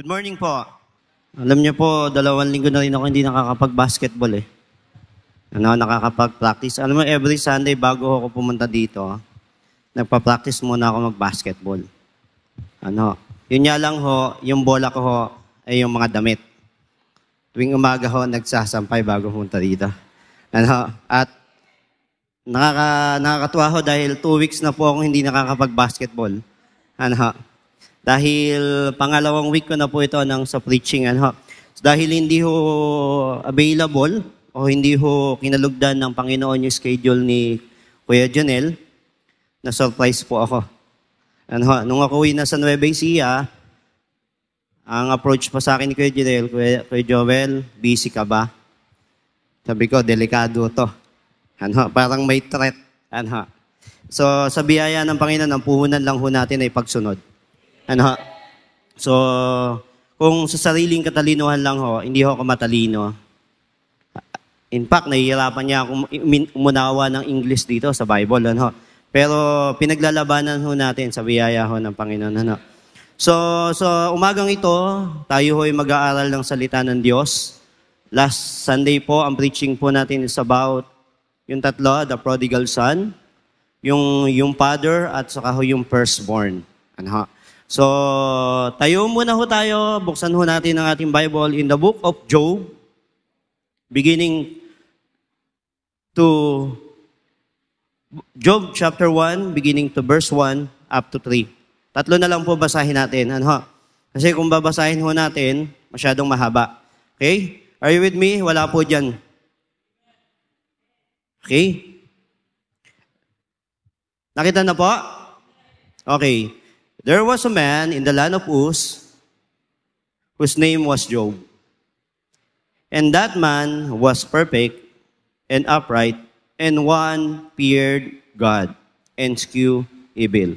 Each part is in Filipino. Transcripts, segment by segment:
Good morning po. Alam niyo po, 2 linggo na rin ako hindi nakakapag-basketball eh. Nakakapag-practice. Alam mo, every Sunday bago ako pumunta dito, nagpa-practice muna ako mag-basketball. Yun nga lang ho, yung bola ko ho, ay yung mga damit. Tuwing umaga ho, nagsasampay bago pumunta dito. At nakakatuwa ho dahil 2 weeks na po akong hindi nakakapag-basketball. Dahil pangalawang week ko na po ito sa preaching. Dahil hindi ho available o hindi ho kinalugdan ng Panginoon yung schedule ni Kuya Jonel, na-surprise po ako. Nung ako uwi na sa Nueva Ecija, ang approach pa sa akin ni Kuya Jonel, Kuya Joel, busy ka ba? Sabi ko, delikado to. Parang may threat. So, sa biyaya ng Panginoon, ang puhunan lang ho natin ay pagsunod. So, kung sa sariling katalinuhan lang ho, hindi ho ako matalino. In fact, nahihirapan niya akong umunawa ng English dito sa Bible. Pero pinaglalabanan ho natin sa biyaya ho ng Panginoon. So umagang ito, tayo ho ay mag-aaral ng salita ng Diyos. Last Sunday po, ang preaching po natin is about yung tatlo, the prodigal son, yung father, at saka ho yung firstborn. So, tayo muna ho tayo, buksan ho natin ang ating Bible in the book of Job, beginning to Job chapter 1, beginning to verse 1 up to 3. Tatlo na lang po basahin natin. Kasi kung babasahin ho natin, masyadong mahaba. Okay? Are you with me? Wala po dyan. Okay? Nakita na po? Okay. There was a man in the land of Uz whose name was Job. And that man was perfect and upright, and one feared God and eschewed evil.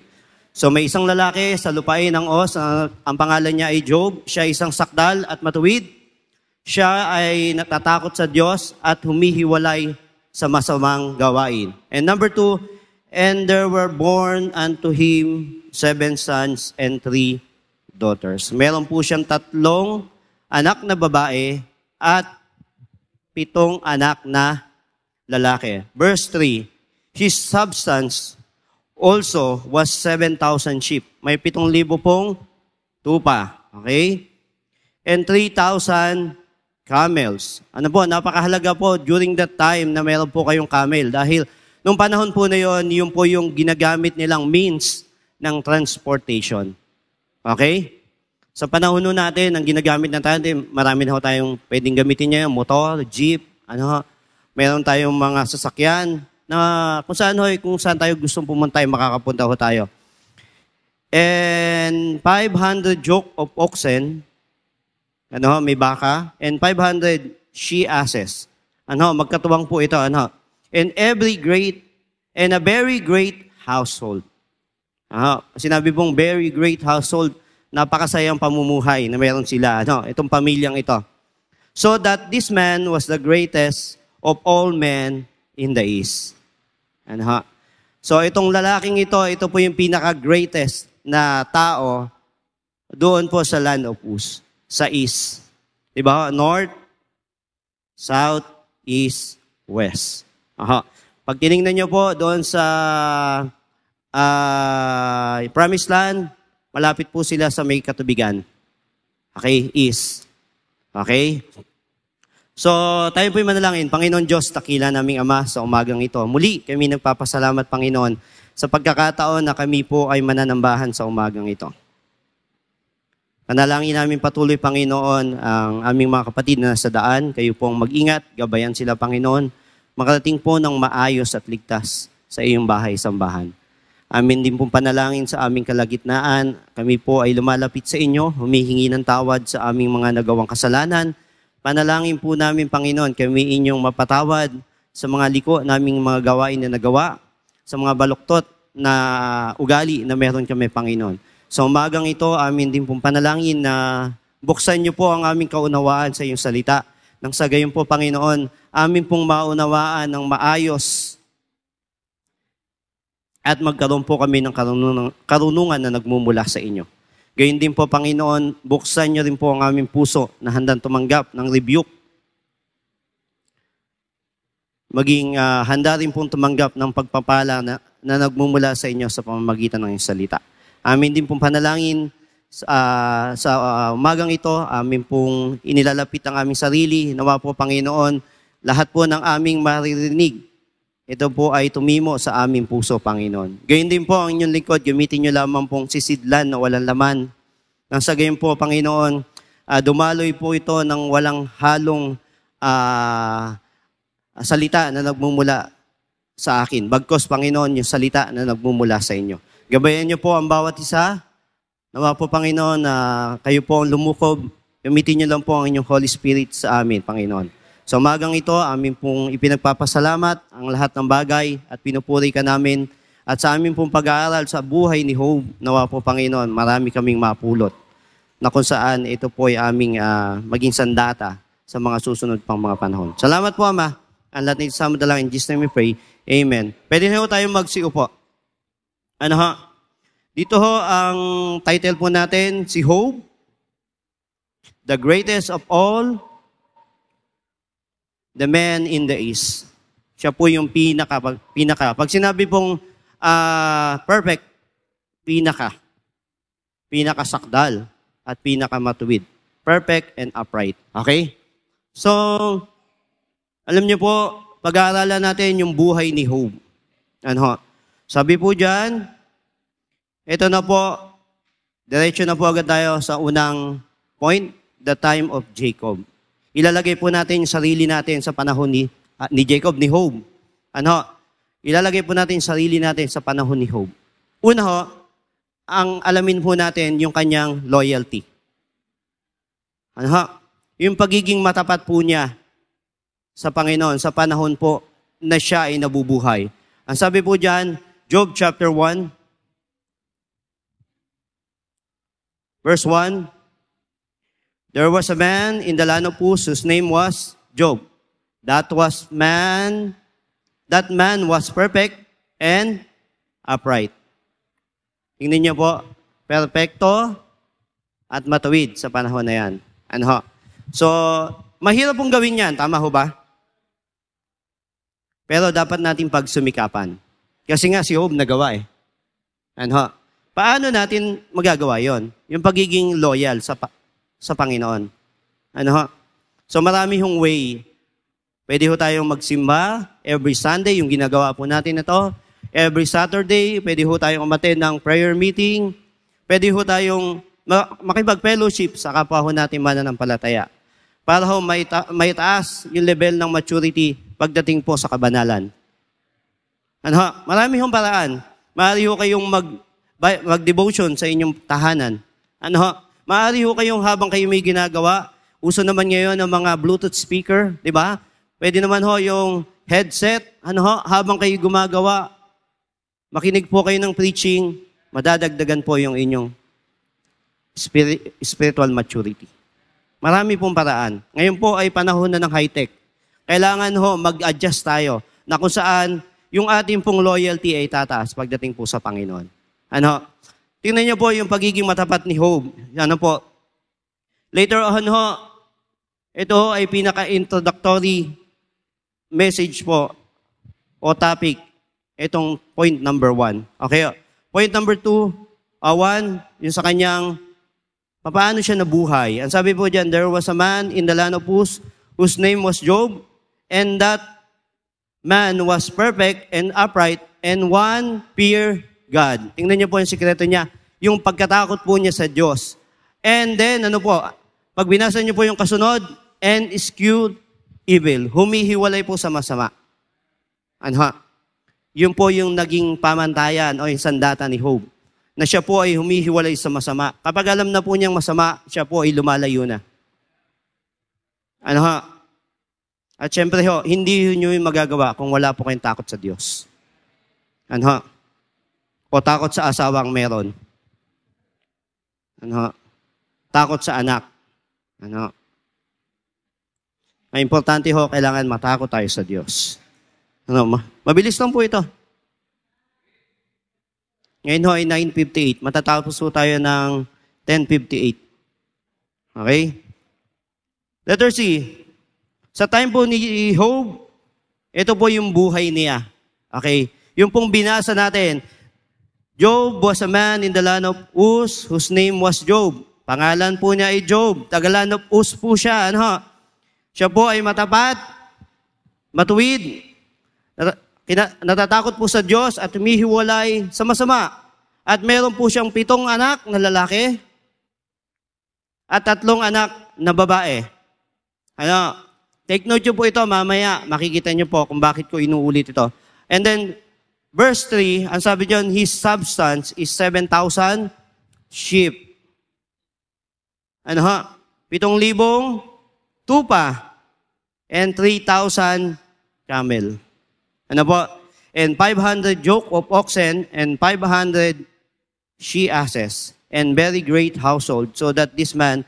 So may isang lalaki sa lupain ng Uz, ang pangalan niya ay Job. Siya ay isang sakdal at matuwid. Siya ay natatakot sa Diyos at humihiwalay sa masamang gawain. And number 2, and there were born unto him 7 sons and 3 daughters. Meron po siyang 3 anak na babae at 7 anak na lalaki. Verse 3, his substance also was 7,000 sheep. May 7,000 pong tupa. Okay? And 3,000 camels. Napakahalaga po during that time na meron po kayong camel. Dahil nung panahon po na yun po yung ginagamit nilang means ng transportation. Okay? Sa panahon natin, ang ginagamit na tayo, marami na tayong pwedeng gamitin niya, motor, jeep, meron tayong mga sasakyan na kung saan tayo gustong pumunta, makakapunta tayo. And 500 yoke of oxen, may baka, and 500 she-asses. Magkatuwang po ito, and a very great household. Sinabi pong very great household, napakasayang pamumuhay na meron sila, itong pamilyang ito. So that this man was the greatest of all men in the East. So itong lalaking ito po yung pinaka-greatest na tao doon po sa land of Uz, sa East. Diba? North, South, East, West. Pag tinignan nyo po doon sa Promised Land, malapit po sila sa may katubigan. Okay? East. Okay? So, tayo po'y manalangin. Panginoon Diyos, takila naming Ama sa umagang ito. Muli, kami nagpapasalamat, Panginoon, sa pagkakataon na kami po ay mananambahan sa umagang ito. Panalangin namin patuloy, Panginoon, ang aming mga kapatid na nasa daan. Kayo pong mag-ingat, gabayan sila, Panginoon. Makarating po ng maayos at ligtas sa iyong bahay-sambahan. Amin din pong panalangin sa aming kalagitnaan. Kami po ay lumalapit sa inyo, humihingi ng tawad sa aming mga nagawang kasalanan. Panalangin po namin, Panginoon, kami inyong mapatawad sa mga liko naming mga gawain na nagawa, sa mga baluktot na ugali na meron kami, Panginoon. Sa umagang ito, amin din pong panalangin na buksan niyo po ang aming kaunawaan sa iyong salita. Nang sa gayon po, Panginoon, amin pong maunawaan ng maayos at magkaroon po kami ng karunungan na nagmumula sa inyo. Gayun din po, Panginoon, buksan niyo rin po ang aming puso na handang tumanggap ng rebuke. Maging handa rin pong tumanggap ng pagpapala na nagmumula sa inyo sa pamamagitan ng iyong salita. Amin din pong panalangin sa umagang ito, amin pong inilalapit ang aming sarili. Nawa po, Panginoon, lahat po ng aming maririnig, ito po ay tumimo sa aming puso, Panginoon. Gayun din po ang inyong lingkod, gamitin nyo lamang pong sisidlan na walang laman. Nang sa gayon po, Panginoon, dumaloy po ito ng walang halong salita na nagmumula sa akin. Bagkos, Panginoon, yung salita na nagmumula sa inyo. Gabayan niyo po ang bawat isa. Nawa po, Panginoon, na kayo po ang lumukob. Gamitin niyo lang po ang inyong Holy Spirit sa amin, Panginoon. Sa umagang ito, amin pong ipinagpapasalamat ang lahat ng bagay at pinupuri ka namin. At sa amin pong pag-aaral sa buhay ni Hope, nawa po, Panginoon, marami kaming mapulot na kung saan ito po ay aming maging sandata sa mga susunod pang mga panahon. Salamat po, Ama. Ang lahat ng isama na lang, in Jesus' name we pray. Amen. Pwede na po tayo magsiupo. Ano ho? Dito ho, ang title po natin, si Hope, the greatest of all, the man in the east. Siya po yung pinaka. Pag sinabi pong perfect, pinakasakdal, at pinakamatuwid. Perfect and upright. Okay? So, alam niyo po, pag-aaralan natin yung buhay ni Job. Ano? Sabi po dyan, ito na po, diretso na po agad tayo sa unang point, the time of Jacob. Ilalagay po natin yung sarili natin sa panahon ni Jacob, ni Job. Ano? Ilalagay po natin yung sarili natin sa panahon ni Job. Una ho, ang alamin po natin yung kanyang loyalty. Ano ho? Yung pagiging matapat po niya sa Panginoon, sa panahon po na siya ay nabubuhay. Ang sabi po dyan, Job chapter 1, verse 1, there was a man in the land of Uz whose name was Job. That man was perfect and upright. Tingnan niyo po, perfecto at matuwid sa panahon na yan. Ano ho? So, mahirap pong gawin yan, tama ho ba? Pero dapat natin pagsumikapan. Kasi nga si Job nagawa eh. Ano ho? Paano natin magagawa yon? Yung pagiging loyal sa Panginoon. Ano ho? So marami hong way. Pwede ho tayong magsimba every Sunday, yung ginagawa po natin na to. Every Saturday, pwede ho tayong umattend ng prayer meeting. Pwede ho tayong makipag-fellowship sa kapwa ho natin mananampalataya. Para ho may taas yung level ng maturity pagdating po sa kabanalan. Ano ho? Marami hong paraan. Maaari ho kayong mag-devotion sa inyong tahanan. Ano ho? Maaari ho kayong habang kayo may ginagawa, uso naman ngayon ng mga Bluetooth speaker, di ba? Pwede naman ho yung headset, ano ho, habang kayo gumagawa, makinig po kayo ng preaching, madadagdagan po yung inyong spiritual maturity. Marami pong paraan. Ngayon po ay panahon na ng high-tech. Kailangan ho mag-adjust tayo na kung saan yung ating pong loyalty ay tataas pagdating po sa Panginoon. Ano? Tingnan niyo po yung pagiging matapat ni Job. Ano po? Later on ho, ito ay pinaka-introductory message po o topic. Itong point number 1. Okay. Point number 2, 1, yung sa kanyang paano siya nabuhay. Ang sabi po dyan, there was a man in the land of Uz whose name was Job, and that man was perfect and upright, and one feared God. Tingnan niyo po yung sikreto niya, yung pagkatakot po niya sa Diyos. And then, ano po, pag binasa niyo po yung kasunod, and eschewed evil. Humihiwalay po sa masama. Ano ha? Yun po yung naging pamantayan o yung sandata ni Job. Na siya po ay humihiwalay sa masama. Kapag alam na po niyang masama, siya po ay lumalayo na. Ano ha? At syempre ho, hindi nyo yung magagawa kung wala po kayong takot sa Diyos. Ano ha? O takot sa asawang meron. Ano ha? Takot sa anak. Ano? Ang importante ho, kailangan matakot tayo sa Diyos. Ano? Mabilis lang po ito. Ngayon ho ay 9:58. Matatapos po tayo ng 10:58. Okay? Letter C. Sa time po ni Job, ito po yung buhay niya. Okay? Yung pong binasa natin, Job was a man in the land of Uz whose name was Job. Pangalan po niya ay Job. Taga-land of Uz po siya. Ano? Siya po ay matapat, matuwid, natatakot po sa Diyos at humihiwalay sa masama. At meron po siyang 7 anak na lalaki at 3 anak na babae. Ano? Take note nyo po ito, mamaya makikita nyo po kung bakit ko inuulit ito. And then, verse 3, ang sabi dyan, his substance is 7,000 sheep. Ano ha? 7,000 tupa and 3,000 camel. Ano po? And 500 yoke of oxen and 500 she-asses and very great household, so that this man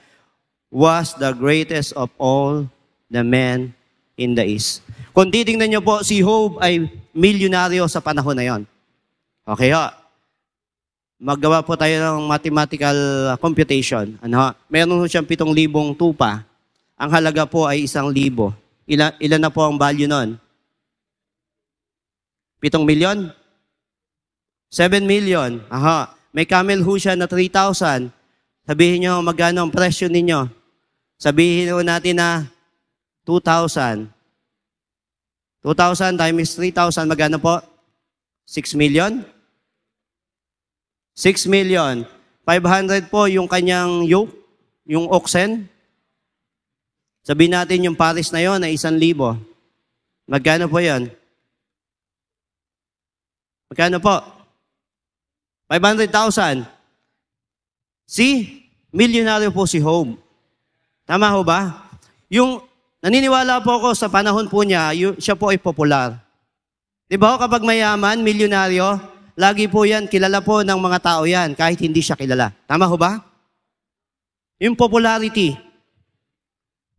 was the greatest of all the men in the east. Kung titingnan niyo po, si Job ay milyonaryo sa panahon na yon. Okay ho? Maggawa po tayo ng mathematical computation. Ano ho? Meron siyang 7,000 tupa. Ang halaga po ay 1,000. Ilan na po ang value nun? 7 million? 7 million. Aha. May camel ho siya na 3,000. Sabihin nyo, magkano ang presyo ninyo? Sabihin ho natin na 2,000. 2,000 times 3,000, magkano po? 6 million? 6 million. 500 po yung kanyang yoke, yung oxen. Sabihin natin yung pares na yon ay 1,000. Magkano po yon? Magkano po? 500,000. Milyonaryo po si Job. Tama ho ba? Yung naniniwala po ako sa panahon po niya, siya po ay popular. Di ba kapag mayaman, milyonaryo, lagi po yan, kilala po ng mga tao yan, kahit hindi siya kilala. Tama ho ba? Yung popularity.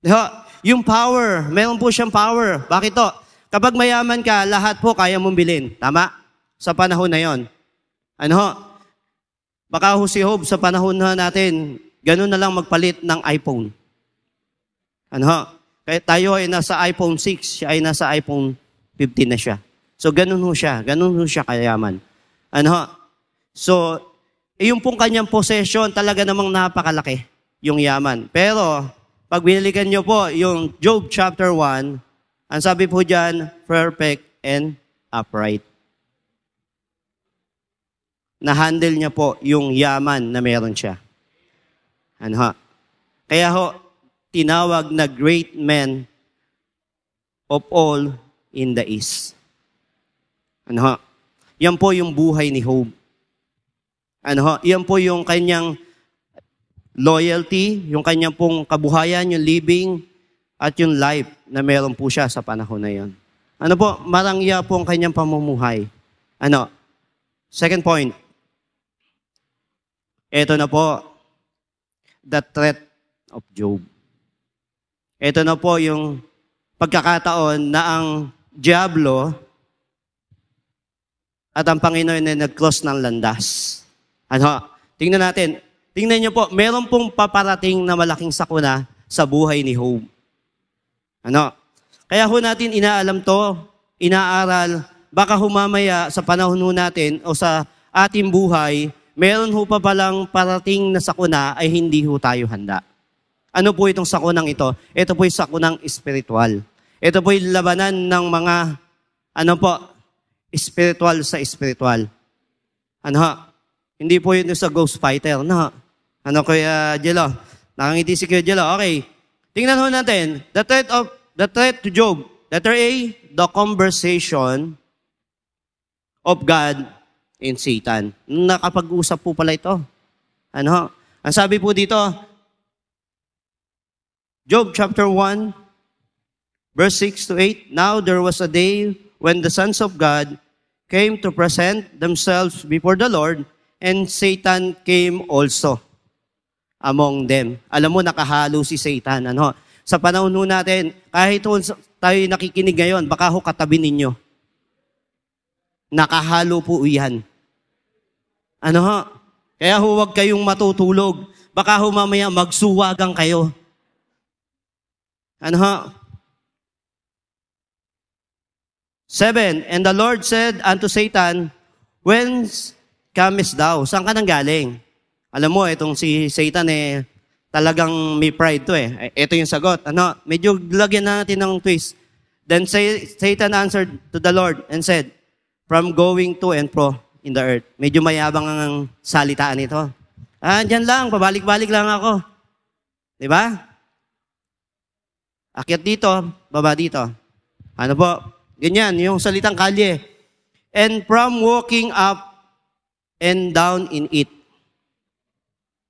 Di ba? Yung power, meron po siyang power. Bakit to? Kapag mayaman ka, lahat po kaya mong bilhin. Tama? Sa panahon na yon. Ano ho? Baka ho si Job sa panahon na natin, ganun na lang magpalit ng iPhone. Ano ho? Kaya tayo ay nasa iPhone 6, siya ay nasa iPhone 15 na siya. So ganun ho siya kayaman. Ano ho? So, yung pong kanyang possession, talaga namang napakalaki, yung yaman. Pero, pag binalikan nyo po, yung Job chapter 1, ang sabi po dyan, perfect and upright. Na-handle niya po yung yaman na meron siya. Ano ho? Kaya ho, tinawag na great men of all in the east. Ano ho? Yan po yung buhay ni Job. Ano ho? Yan po yung kanyang loyalty, yung kanyang pong kabuhayan, yung living, at yung life na meron po siya sa panahon na yon. Ano po? Marangya po ang kanyang pamumuhay. Ano? Second point. Ito na po, the threat of Job. Ito na po yung pagkakataon na ang Diablo at ang Panginoon ay nag-close ng landas. Ano? Tingnan natin. Tingnan niyo po, meron pong paparating na malaking sakuna sa buhay ni Job. Ano? Kaya ho natin inaalam to, inaaral, baka humamaya sa panahon ho natin o sa ating buhay, meron ho pa palang parating na sakuna ay hindi ho tayo handa. Ano po itong sakunang ito? Ito po yung sakunang espiritual. Ito po yung labanan ng mga, espiritual sa espiritual. Ano ho? Hindi po yun sa ghost fighter. No? Ano Kuya Jello? Nakangiti si Kuya Jello. Okay. Tingnan ho natin. The threat to Job. Letter A, the conversation of God and Satan. Nakapag-usap po pala ito. Ano ho? Ang sabi po dito, Job chapter 1, verse 6 to 8, now there was a day when the sons of God came to present themselves before the Lord, and Satan came also among them. Alam mo, nakahalo si Satan. Ano? Sa panahon natin, kahit tayo nakikinig ngayon, baka ho katabi ninyo. Nakahalo po yan. Ano ho? Kaya huwag kayong matutulog. Baka ho mamaya magsuwagang kayo. Ano ho? 7, and the Lord said unto Satan, whence comest thou? Saan ka nang galing? Alam mo, itong si Satan talagang may pride to Ito yung sagot. Medyo lagyan natin ng twist. Then Satan answered to the Lord and said, from going to and fro in the earth. Medyo mayabang ang salitaan ito. Diyan lang, pabalik-balik lang ako. Diba? Akyat dito, baba dito. Ano po? Ganyan, yung salitang kalye. And from walking up and down in it.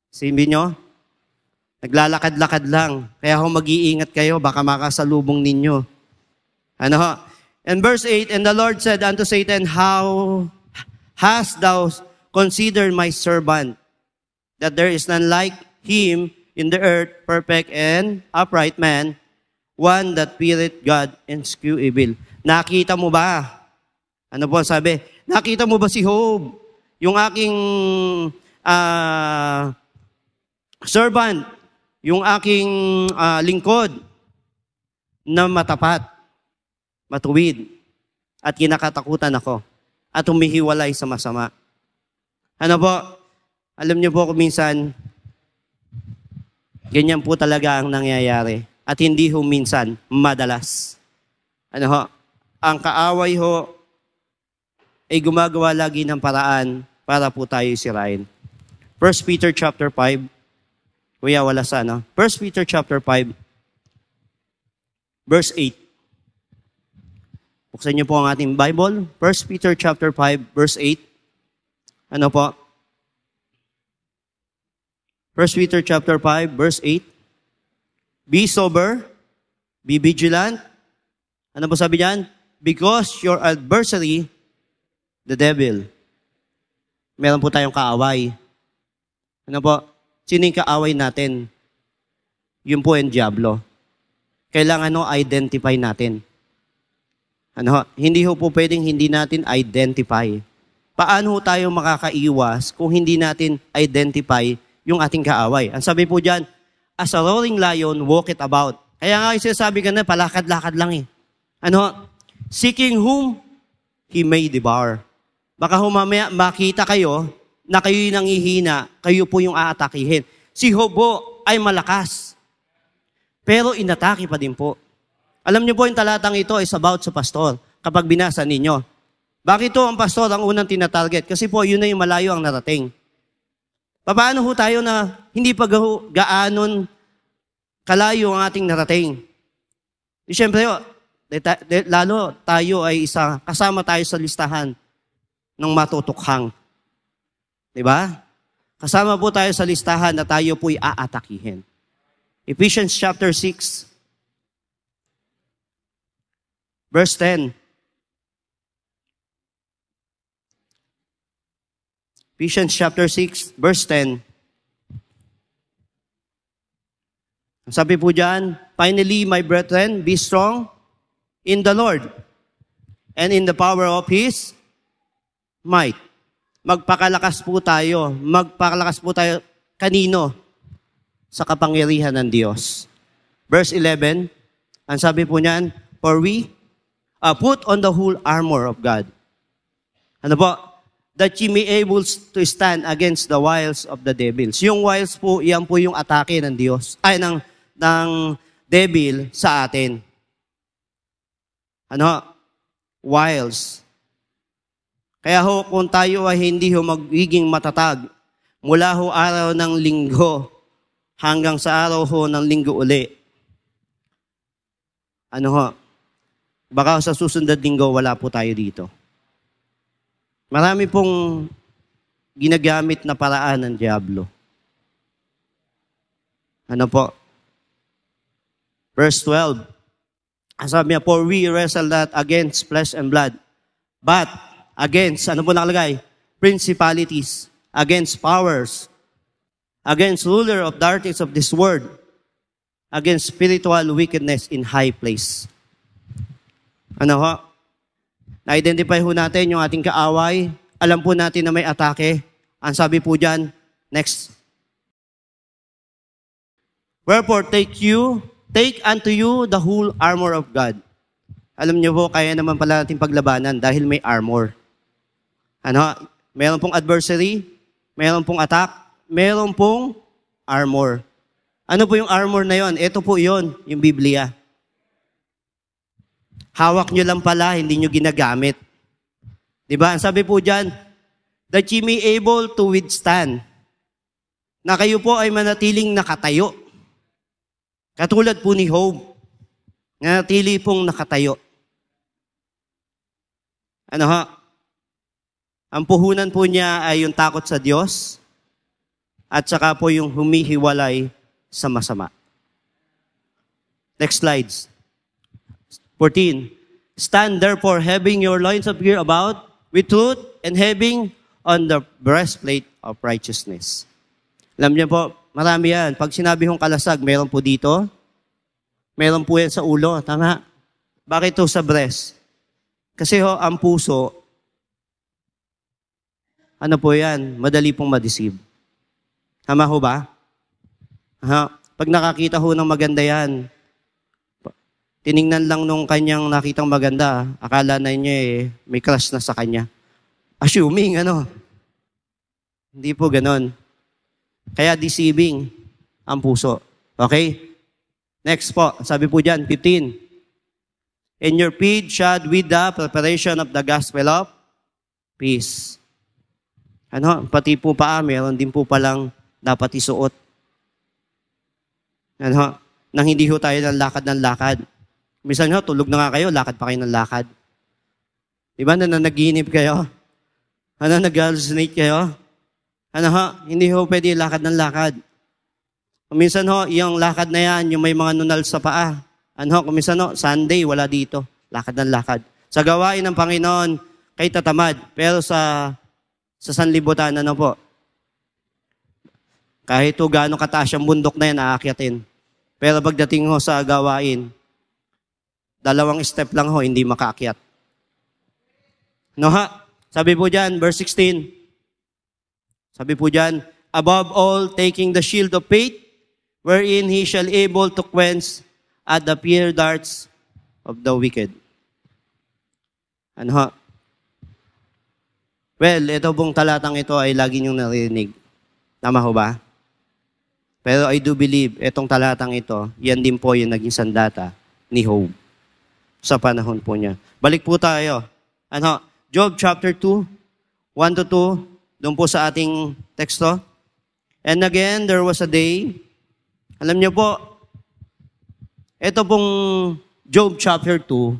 Sabi nyo? Naglalakad-lakad lang. Kaya kung mag-iingat kayo, baka makasalubong ninyo. Ano ho? And verse 8, and the Lord said unto Satan, how hast thou considered my servant, that there is none like him in the earth, perfect and upright man, one that feareth God and eschew evil. Nakita mo ba? Ano po sabi? Nakita mo ba si Job? Yung aking servant, yung aking lingkod na matapat, matuwid, at kinakatakutan ako, at humihiwalay sa masama. Ano po? Alam niyo po kung minsan, ganyan po talaga ang nangyayari. At hindi ho minsan, madalas. Ano ho? Ang kaaway ho ay gumagawa lagi ng paraan para po tayo sirain. 1 Peter chapter 5. Kuya, wala sa 1 Peter chapter 5, verse 8. Buksan niyo po ang ating Bible. 1 Peter chapter 5, verse 8. Ano po? 1 Peter chapter 5, verse 8. Be sober, be vigilant. Ano po sabi diyan? Because your adversary, the devil. Meron po tayong kaaway. Ano po? Sino yung kaaway natin? Yun po yung Diablo. Kailangan identify natin. Hindi po pwedeng hindi natin identify. Paano tayo makakaiwas kung hindi natin identify yung ating kaaway? Ang sabi po dyan, as a roaring lion, walk it about. Kaya nga yung sinasabi ka na, palakad-lakad lang seeking whom he may devour. Baka humamaya makita kayo na kayo'y nangihina, kayo po yung aatakihin. Si Job ay malakas, pero inatake pa din po. Alam niyo po yung talatang ito is about sa pastor, kapag binasa ninyo. Bakit to ang pastor ang unang tinatarget? Kasi po yun na yung malayo ang narating. Paano ho tayo na hindi pa gaanon kalayo ang ating narating? Siyempre, lalo tayo ay kasama tayo sa listahan ng matutukhang. Diba? Kasama po tayo sa listahan na tayo po'y aatakihin. Ephesians chapter 6, verse 10. Ephesians chapter 6, verse 10. Sabi po dyan, finally, my brethren, be strong in the Lord and in the power of His might. Magpakalakas po tayo. Magpakalakas po tayo kanino? Sa kapangyarihan ng Diyos. Verse 11, ang sabi po niyan, for we put on the whole armor of God. Ano po? That ye may able to stand against the wiles of the devils. Yung wiles po, yan po yung atake ng Diyos, ng devil sa atin. Wiles. Kaya kung tayo ay hindi magiging matatag, mula araw ng linggo hanggang sa araw ng linggo uli, baka sa susunod linggo wala po tayo dito. Marami pong ginagamit na paraan ng Diablo. Verse 12. Sabi niya, for we wrestle not against flesh and blood, but against, nakalagay? Principalities, against powers, against ruler of darkness of this world, against spiritual wickedness in high place. Na-identify ho natin yung ating kaaway. Alam po natin na may atake. Ang sabi po dyan, next Wherefore, take unto you the whole armor of God. Alam niyo po, kaya naman pala natin paglabanan dahil may armor. Meron pong adversary, meron pong attack, meron pong armor. Ano po yung armor na yon? Ito po yon, yung Biblia. Hawak nyo lang pala, hindi nyo ginagamit. Diba? Ang sabi po dyan, that ye may able to withstand. Na kayo po ay manatiling nakatayo. Katulad po ni Job, nanatili pong nakatayo. Ang puhunan po niya ay yung takot sa Diyos at saka po yung humihiwalay sa masama. Next slides. 14. Stand therefore, having your loins girt about with truth, and having on the breastplate of righteousness. Alam niyo po, marami yan. Pag sinabi kong kalasag, meron po dito, meron po yan sa ulo. Tama? Bakit ito sa breast? Kasi ang puso, ano po yan? Madali pong ma-deceive. Tama ho ba? Pag nakakita ho ng maganda yan, tiningnan lang nung kanyang nakitang maganda, akala na niya may crush na sa kanya. Assuming, Hindi po ganon. Kaya deceiving ang puso. Okay? Next po, sabi po dyan, 15. And your feet shod with the preparation of the gospel of peace. Pati po paa, meron din po palang dapat isuot. Nang hindi ho tayo ng lakad. Minsan tulog na nga kayo, lakad pa kayo ng lakad. Diba na nanaginip kayo? Nag-hallucinate kayo? Hindi ho pwede lakad ng lakad. Minsan yung lakad na yan, yung may mga nunal sa paa. Minsan Sunday, wala dito. Lakad ng lakad. Sa gawain ng Panginoon, kay tatamad. Pero sa sanlibutan, po? Kahit gaano kataas yung bundok na yan, aakyatin. Pero pagdating sa gawain, 2 step lang hindi makaakyat. Sabi po dyan, verse 16. Sabi po dyan, above all, taking the shield of faith, wherein he shall able to quench at the fiery darts of the wicked. Well, ito pong talatang ito ay lagi niyong narinig. Tama ho ba? Pero I do believe, itong talatang ito, yan din po yung naging sandata ni Job sa panahon po niya. Balik po tayo. Job chapter 2, 1-2, doon po sa ating teksto. And again, there was a day. Alam niyo po, ito pong Job chapter 2,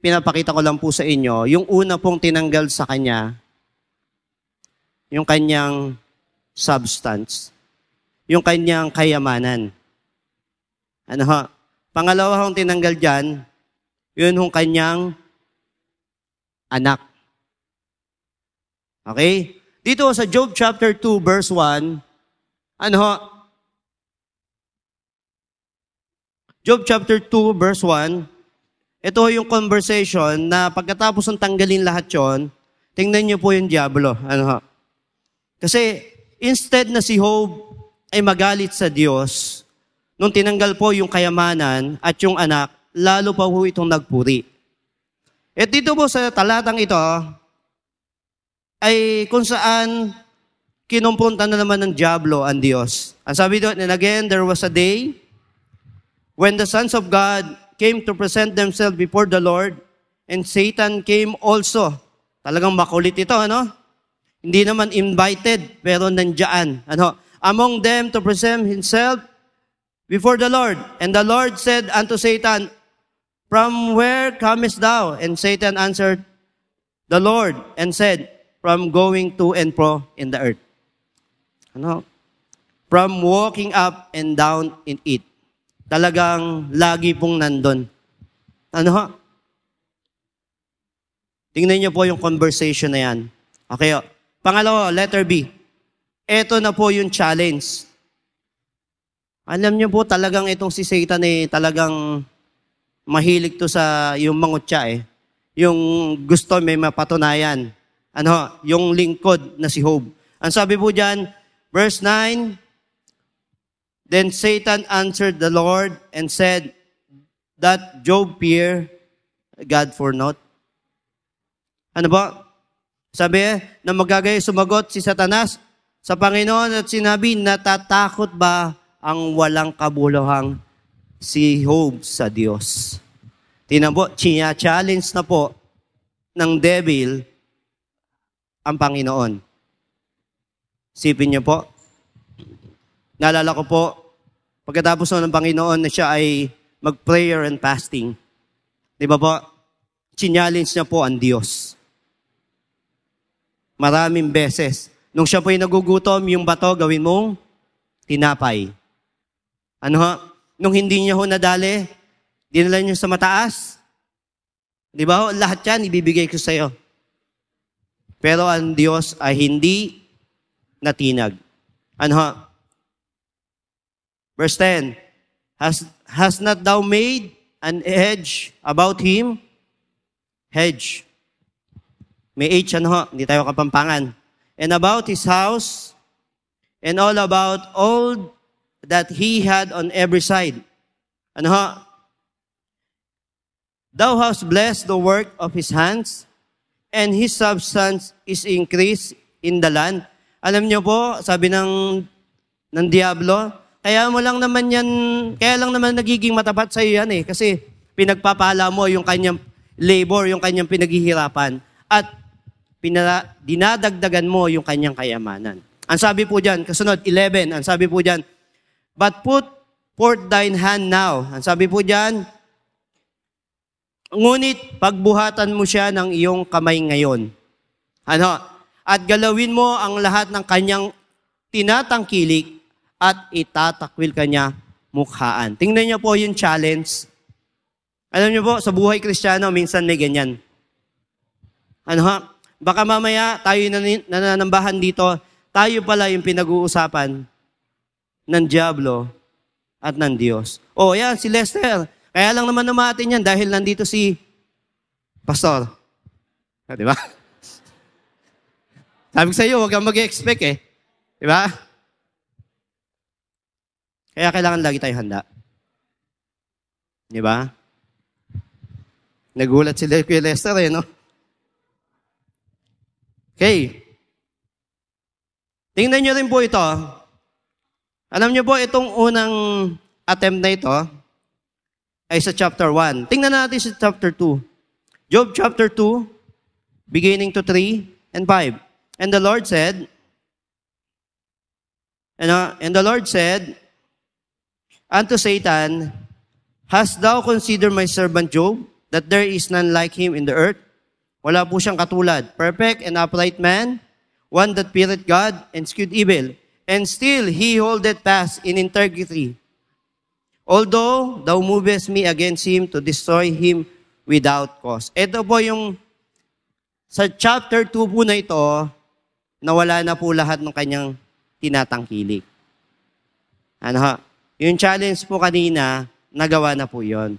pinapakita ko lang po sa inyo, yung una pong tinanggal sa kanya, yung kanyang substance, yung kanyang kayamanan. Pangalawa hong tinanggal dyan, yun hong kanyang anak. Okay? Dito sa Job chapter 2 verse 1, Job chapter 2 verse 1, ito yung conversation na pagkatapos ng tanggalin lahat yon, tingnan niyo po yung diablo. Kasi instead na si Job ay magalit sa Diyos, nung tinanggal po yung kayamanan at yung anak, lalo pa po itong nagpuri. At dito po sa talatang ito, ay kung saan kinumpunta na naman ng diablo ang Diyos. Ang sabi doon, and again, there was a day when the sons of God came to present themselves before the Lord, and Satan came also. Talagang makulit ito, Hindi naman invited, pero nandiyan. Among them to present himself before the Lord. And the Lord said unto Satan, from where comest thou? And Satan answered the Lord and said, from going to and fro in the earth. From walking up and down in it. Talagang lagi pong nandun. Tingnan niyo po yung conversation na yan. Okay. Pangalawa, letter B. Ito na po yung challenge. Alam niyo po talagang itong si Satan talagang mahilig to sa yung mangutya Yung gusto may mapatunayan. Yung lingkod na si Job. Ang sabi po dyan, verse 9, Then Satan answered the Lord and said, that Job fear God for naught. Ano ba? Sabi na magagaya sumagot si Satanas sa Panginoon at sinabi, natatakot ba ang walang kabuluhang si Job sa Diyos? Tingnan po, challenge na po ng devil ang Panginoon. Sipin niyo po, naalala ko po, pagkatapos ng Panginoon na siya ay mag-prayer and fasting. Di ba po? Challenge niya po ang Diyos. Maraming beses. Nung siya po ay nagugutom, yung bato gawin mong tinapay. Ano ho? Nung hindi niya ho nadali, dinala niyo sa mataas. Di ba ho? Lahat yan ibibigay ko sa iyo. Pero ang Diyos ay hindi natinag. Ano ho? Verse 10, Has not thou made an hedge about him? Hedge. May H, ano ho? Hindi tayo kapampangan. And about his house, and all about all that he had on every side. Ano ho? Thou hast blessed the work of his hands, and his substance is increased in the land. Alam niyo po, sabi ng Diablo, kaya lang naman nagiging matapat sa iyo yan eh. Kasi pinagpapala mo yung kanyang labor, yung kanyang pinaghihirapan. At dinadagdagan mo yung kanyang kayamanan. Ang sabi po dyan, kasunod, 11, ang sabi po dyan, but put forth thine hand now. Ang sabi po dyan, ngunit pagbuhatan mo siya ng iyong kamay ngayon. Ano? At galawin mo ang lahat ng kanyang tinatangkilik at itatakwil kanya mukhaan. Tingnan niyo po yung challenge. Alam niyo po, sa buhay Kristiyano, minsan may ganyan. Ano ha? Baka mamaya tayo nananambahan dito, tayo pala yung pinag-uusapan ng Diablo at ng Diyos. Oh, yan, si Lester. Kaya lang naman natin yan dahil nandito si Pastor. Di ba? Sabi ko sa iyo, huwag kang mag-expect eh. Di ba? Kaya kailangan lagi tayo handa. Di ba? Nagulat si Lester eh, no? Okay. Tingnan nyo rin po ito. Alam nyo po, itong unang attempt na ito, ay sa chapter 1. Tingnan natin sa chapter 2. Job chapter 2, beginning to 3 and 5. And the Lord said, unto Satan, hast thou considered my servant Job, that there is none like him in the earth? Wala po siyang katulad. Perfect and upright man, one that feareth God and eschewed evil. And still he holdeth fast in integrity. Although thou movest me against him to destroy him without cause. Ito po yung, sa chapter 2 po na ito, nawala na po lahat ng kanyang tinatangkilik. Ano ha? Yung challenge po kanina, nagawa na po yon.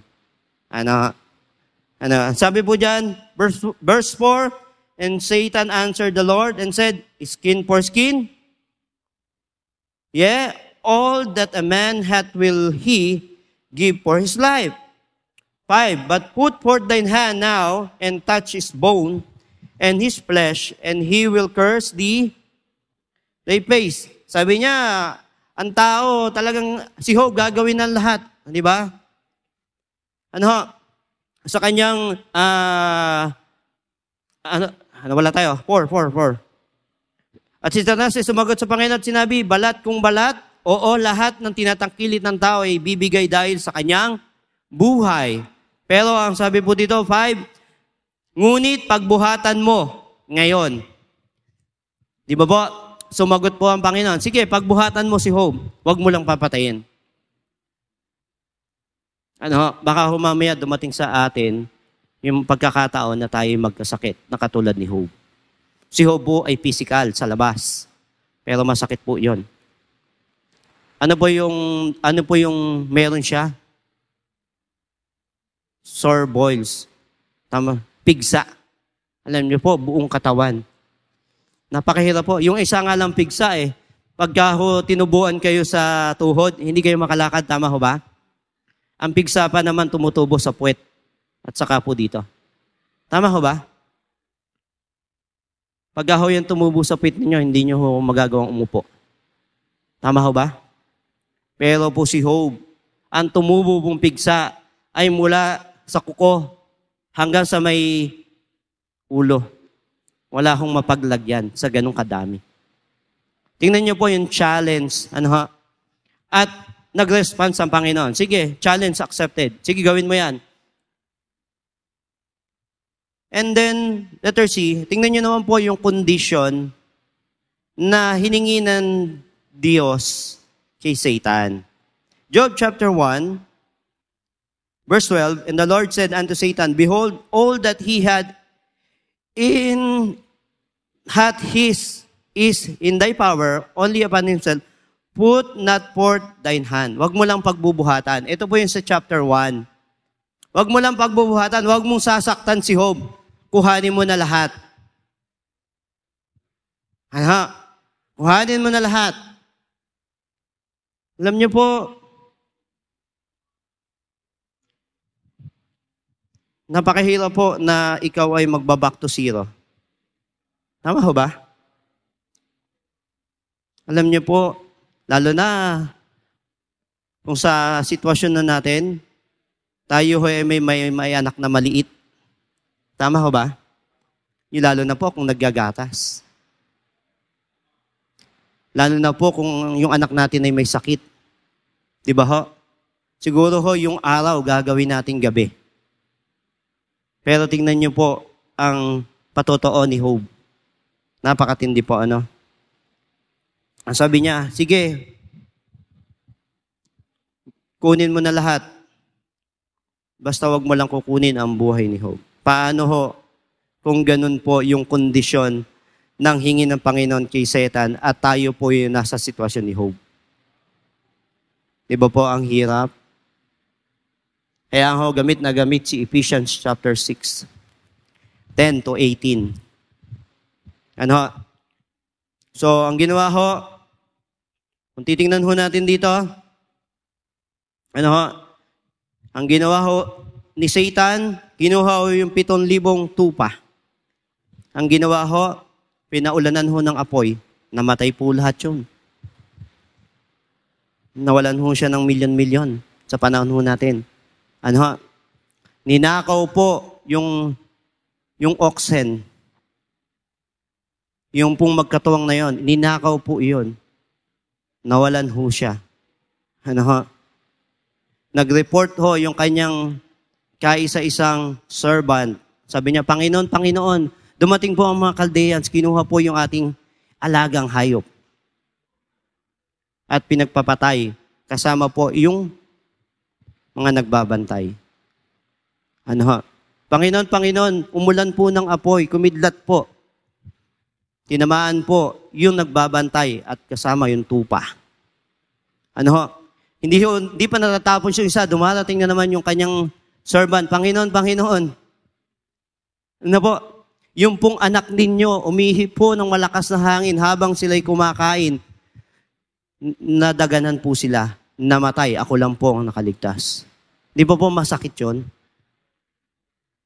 Sabi po dyan, verse 4, and Satan answered the Lord and said, skin for skin? Yeah, all that a man hath will he give for his life. 5, but put forth thine hand now and touch his bone and his flesh, and he will curse thee thy face. Sabi niya, ang tao talagang si Job gagawin ng lahat, di ba? Sa kanyang wala tayo? 4. At si Satanas ay sumagot sa Panginoon at sinabi, balat kung balat, oo, lahat ng tinatangkilit ng tao ay bibigay dahil sa kanyang buhay. Pero ang sabi po dito, 5, ngunit pagbuhatan mo ngayon. Di ba po? Sumagot po ang Panginoon, sige, pagbuhatan mo si Job, huwag mo lang papatayin. Baka humamaya dumating sa atin yung pagkakataon na tayo magkasakit na katulad ni Job. Si Job po ay physical sa labas, pero masakit po yon. Ano po yung meron siya? Sore boils. Tama, pigsa. Alam niyo po, buong katawan. Napakahirap po. Yung isa nga lang pigsa Pagka ho tinubuan kayo sa tuhod, hindi kayo makalakad, tama ho ba? Ang pigsa pa naman tumutubo sa puwet at saka po dito. Tama ho ba? Pagka ho yan tumubo sa puwet ninyo, hindi nyo ho magagawang umupo. Tama ho ba? Pero po si Job, ang tumubo pong pigsa ay mula sa kuko hanggang sa may ulo. Wala hong mapaglagyan sa ganong kadami. Tingnan niyo po yung challenge. At nag-response ang Panginoon. Sige, challenge accepted. Sige, gawin mo yan. And then, letter C, tingnan niyo naman po yung condition na hiningi ng Diyos kay Satan. Job chapter 1, verse 12, and the Lord said unto Satan, behold, all that he had his is in thy power, only upon himself, put not forth thine hand. Huwag mo lang pagbubuhatan. Ito po yung sa chapter 1. Huwag mo lang pagbubuhatan, huwag mong sasaktan si Job. Kuhanin mo na lahat. Kuhanin mo na lahat. Alam niyo po, napakahirap po na ikaw ay magbaback to zero. Tama ho ba? Alam niyo po, lalo na kung sa sitwasyon na natin, tayo ay may anak na maliit. Tama ho ba? Yung lalo na po kung naggagatas. Lalo na po kung yung anak natin ay may sakit. Di ba ho? Siguro ho, yung araw gagawin natin gabi. Pero tingnan niyo po ang patotoo ni Job. Napakatindi po, ano? Ang sabi niya, sige, kunin mo na lahat. Basta wag mo lang kukunin ang buhay ni Job. Paano ho kung ganun po yung kondisyon ng hingi ng Panginoon kay Satan at tayo po yung nasa sitwasyon ni Job? Di ba po ang hirap? Kaya ho, gamit na gamit si Ephesians chapter 6, 10 to 18. Ano? So, ang ginawa ho, kung titingnan ho natin dito, ano ho, ang ginawa ho ni Satan, kinuha ho yung 7,000 tupa. Ang ginawa ho, pinaulanan ho ng apoy, namatay po lahat yun. Nawalan ho siya ng milyon-milyon sa panahon ho natin. Ano ho, ninakaw po yung oxen, yung pong magkatuwang na yon, ninakaw po iyon. Nawalan ho siya. Ano ho? Nag-report ho yung kanyang kaisa-isang servant. Sabi niya, Panginoon, Panginoon, dumating po ang mga Chaldeans, kinuha po yung ating alagang hayop. At pinagpapatay. Kasama po yung mga nagbabantay. Ano ho? Panginoon, Panginoon, umulan po ng apoy, kumidlat po. Tinamaan po yung nagbabantay at kasama yung tupa. Ano ho? Hindi pa natatapos yung isa. Dumarating na naman yung kanyang servant. Panginoon, Panginoon. Ano po? Yung pong anak ninyo, umihip po ng malakas na hangin habang sila'y kumakain. Nadaganan po sila. Namatay. Ako lang po ang nakaligtas. Di ba po masakit yun?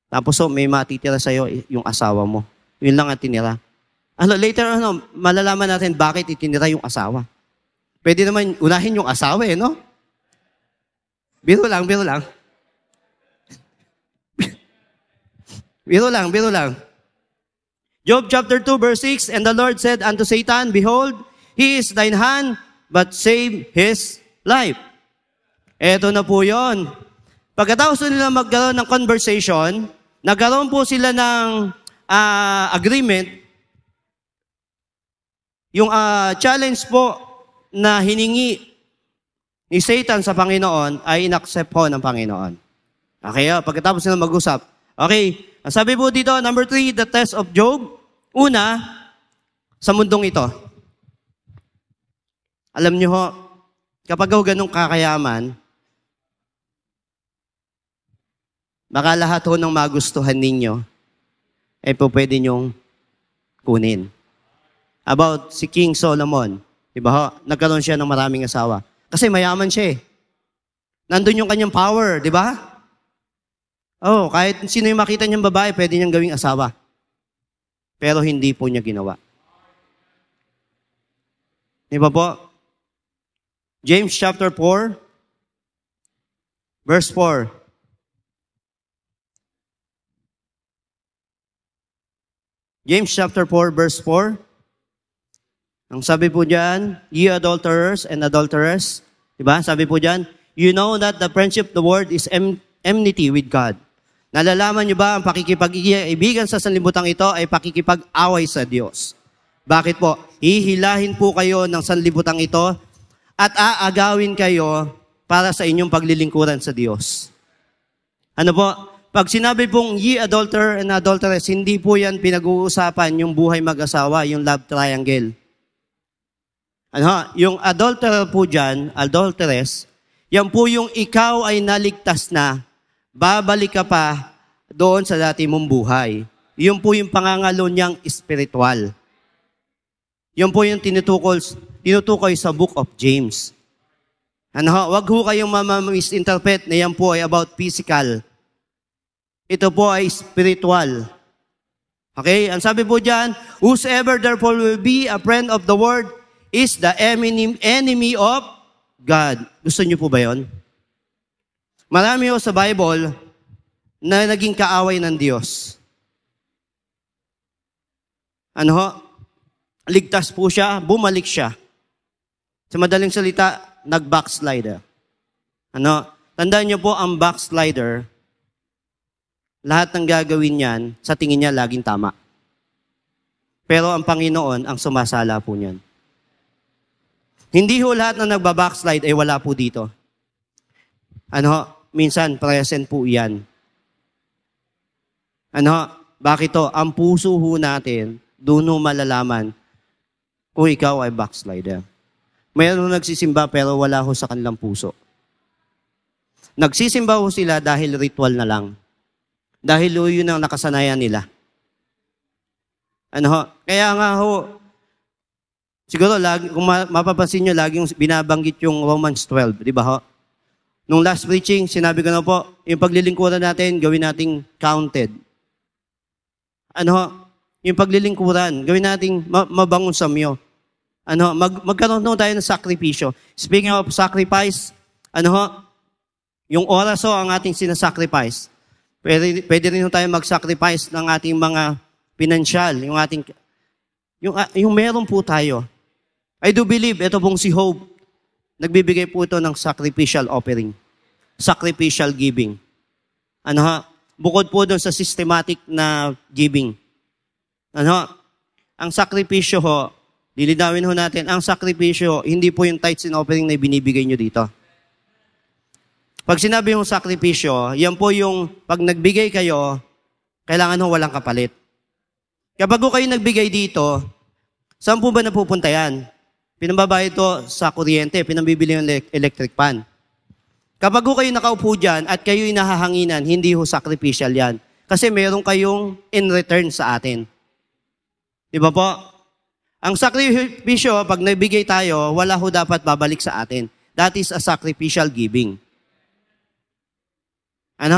Tapos may matitira sa'yo yung asawa mo. Yun lang ang tinira. Later, malalaman natin bakit itinira yung asawa. Pwede naman unahin yung asawa no? Biro lang. Biro lang. Job chapter 2 verse 6, and the Lord said unto Satan, behold, he is thine hand, but save his life. Eto na po yun. Pagkatapos nila magkaroon ng conversation, nagkaroon po sila ng agreement. Yung challenge po na hiningi ni Satan sa Panginoon ay inaccept po ng Panginoon. Okay, pagkatapos nila mag-usap. Okay, ang sabi po dito, number 3, the test of Job. Una, sa mundong ito. Alam niyo ho, kapag ganong kakayaman, baka lahat ho ng magustuhan ninyo, ay po pwede nyong kunin. About si King Solomon, Diba ho? Nagkaroon siya ng maraming asawa. Kasi mayaman siya eh. Nandun yung kanyang power, di ba? Oh, kahit sino yung makita niyang babae, pwede niyang gawing asawa. Pero hindi po niya ginawa. Di ba po? James chapter 4, verse 4. James chapter 4, verse 4. Ang sabi po diyan, ye adulterers and adulteress, di ba? Sabi po diyan, you know that the friendship of the world is enmity with God. Nalalaman niyo ba ang pakikipag-ibigan sa sanlibutan ito ay pakikipag-away sa Diyos? Bakit po? Hihilahin po kayo ng sanlibutan ito at aagawin kayo para sa inyong paglilingkuran sa Diyos. Ano po? Pag sinabi pong ye adulterer and adulteress, hindi po yan pinag-uusapan yung buhay mag-asawa, yung love triangle. Ano? Yung adulterer po dyan, adulteress, yan po yung ikaw ay naligtas na, babalik ka pa doon sa dati mong buhay. Yun po yung pangangalo niyang spiritual. Yun po yung tinutukoy sa Book of James. Ano, wag ho kayong misinterpret na yan po ay about physical. Ito po ay spiritual. Okay? Ang sabi po dyan, whosoever therefore will be a friend of the world is the enemy of God. Gusto niyo po ba yun? Marami ho sa Bible na naging kaaway ng Diyos. Ano ho? Ligtas po siya, bumalik siya. Sa madaling salita, nag-backslider. Ano? Tandaan niyo po ang backslider, lahat ng gagawin niyan, sa tingin niya laging tama. Pero ang Panginoon ang sumasala po niyan. Hindi ho lahat na nagbabackslide ay wala po dito. Ano, minsan present po yan. Ano, bakit to? Ang puso ho natin, doon ho malalaman kung ikaw ay backslider. Mayroon nagsisimba pero wala ho sa kanilang puso. Nagsisimba ho sila dahil ritual na lang. Dahil ho yun ang nakasanayan nila. Ano ho? Kaya nga ho, siguro, kung mapapansin nyo, laging binabanggit yung Romans 12, di ba ho? Nung last preaching, sinabi ko na po, yung paglilingkuran natin, gawin nating counted. Ano ho? Yung paglilingkuran, gawin nating mabangon samyo. Ano ho? Magkaroon tayo ng sakripisyo. Speaking of sacrifice, ano ho? Yung oras ho, ang ating sinasacrifice. Pwede rin tayo mag-sacrifice ng ating mga pinansyal, yung meron po tayo. I do believe, ito pong si Hope, nagbibigay po ito ng sacrificial offering. Sacrificial giving. Ano ha? Bukod po doon sa systematic na giving. Ano ha? Ang sakripisyo ho, lilinawin ho natin, ang sakripisyo, hindi po yung tithes and offering na binibigay nyo dito. Pag sinabi yung sakripisyo, yan po yung pag nagbigay kayo, kailangan ho walang kapalit. Kapag ho kayo nagbigay dito, saan po ba napupunta yan? Pinambabayad ito sa kuryente, pinambibili yung electric pan. Kapag ho kayo nakaupo dyan at kayo'y nahahanginan, hindi ho sacrificial yan. Kasi meron kayong in return sa atin. Di ba po? Ang sakripisyo, pag nagbigay tayo, wala ho dapat babalik sa atin. That is a sacrificial giving. Ano?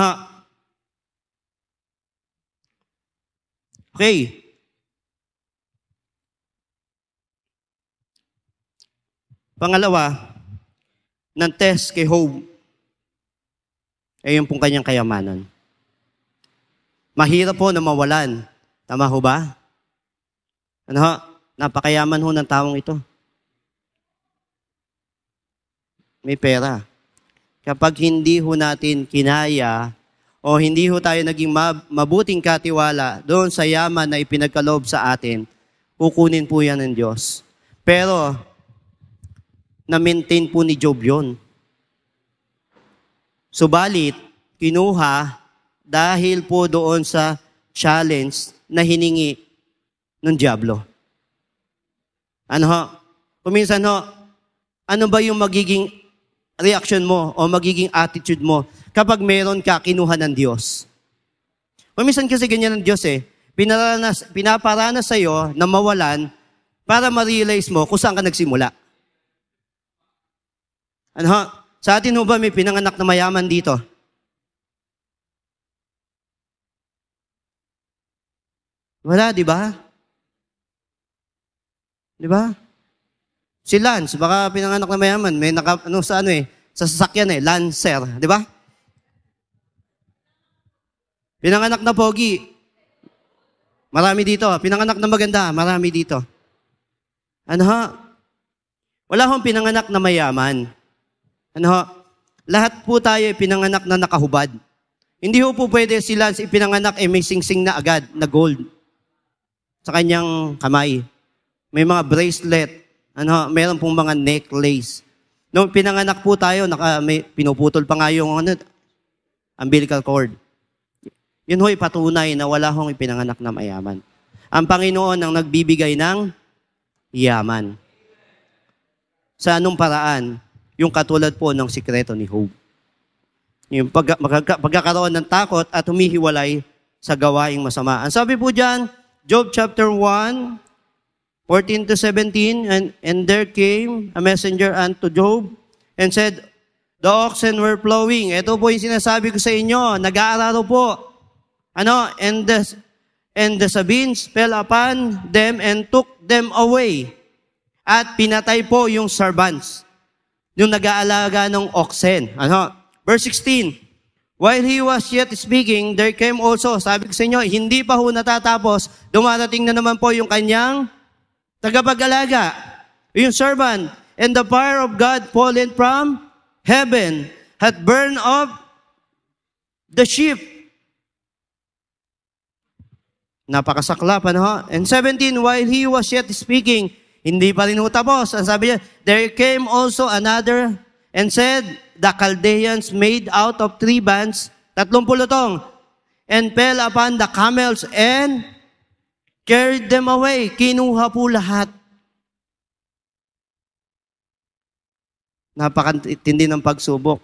Okay. Pangalawa, ng test kay Job ay yung pong kanyang kayamanan. Mahirap po na mawalan. Tama ho ba? Ano ho? Napakayaman ho ng taong ito. May pera. Kapag hindi ho natin kinaya o hindi ho tayo naging mabuting katiwala doon sa yaman na ipinagkaloob sa atin, kukunin po yan ng Diyos. Pero, na-maintain po ni Job yun. Subalit, kinuha dahil po doon sa challenge na hiningi ng Diablo. Ano ho? Kuminsan ho, ano ba yung magiging reaction mo o magiging attitude mo kapag meron ka kinuha ng Diyos? Kuminsan kasi ganyan ng Diyos eh. Pinaparanas sa'yo na mawalan para ma-realize mo kung saan ka nagsimula. Ano ho? Sa atin ho ba may pinanganak na mayaman dito? Wala, di ba? Di ba? Si Lance, baka pinanganak na mayaman, may sa sasakyan Lancer, di ba? Pinanganak na pogi, marami dito. Pinanganak na maganda, marami dito. Ano ho? Wala hong pinanganak na mayaman. Ano ho? Lahat po tayo pinanganak na nakahubad. Hindi ho po pwede si Lance ipinanganak may sing-sing na agad, na gold sa kanyang kamay. May mga bracelet, meron pong mga necklace. Nung pinanganak po tayo, may pinuputol pa nga yung umbilical cord. Yun ho'y patunay na wala hong ipinanganak na mayaman. Ang Panginoon ang nagbibigay ng yaman. Sa anong paraan? Yung katulad po ng sikreto ni Job. Yung pagkakaroon ng takot at humihiwalay sa gawaing masama. Ang sabi po dyan, Job chapter 1, 14 to 17, and there came a messenger unto Job and said, the oxen were plowing. Ito po yung sinasabi ko sa inyo, nag-aararo po. And the Sabines fell upon them and took them away. At pinatay po yung servants, yung nag-aalaga ng oxen. Verse 16, while he was yet speaking, there came also, sabi ko sa inyo, hindi pa ho natatapos, dumarating na naman po yung kanyang tagapag-alaga, yung servant, and the fire of God fallen from heaven, had burned up the sheep. Napakasaklap, And 17, while he was yet speaking, hindi pa rin ho tapos. Ang sabi niya, there came also another and said, the Chaldeans made out of 3 bands, 30 tong, and fell upon the camels and carried them away. Kinuha po lahat. Napakatindi ng pagsubok.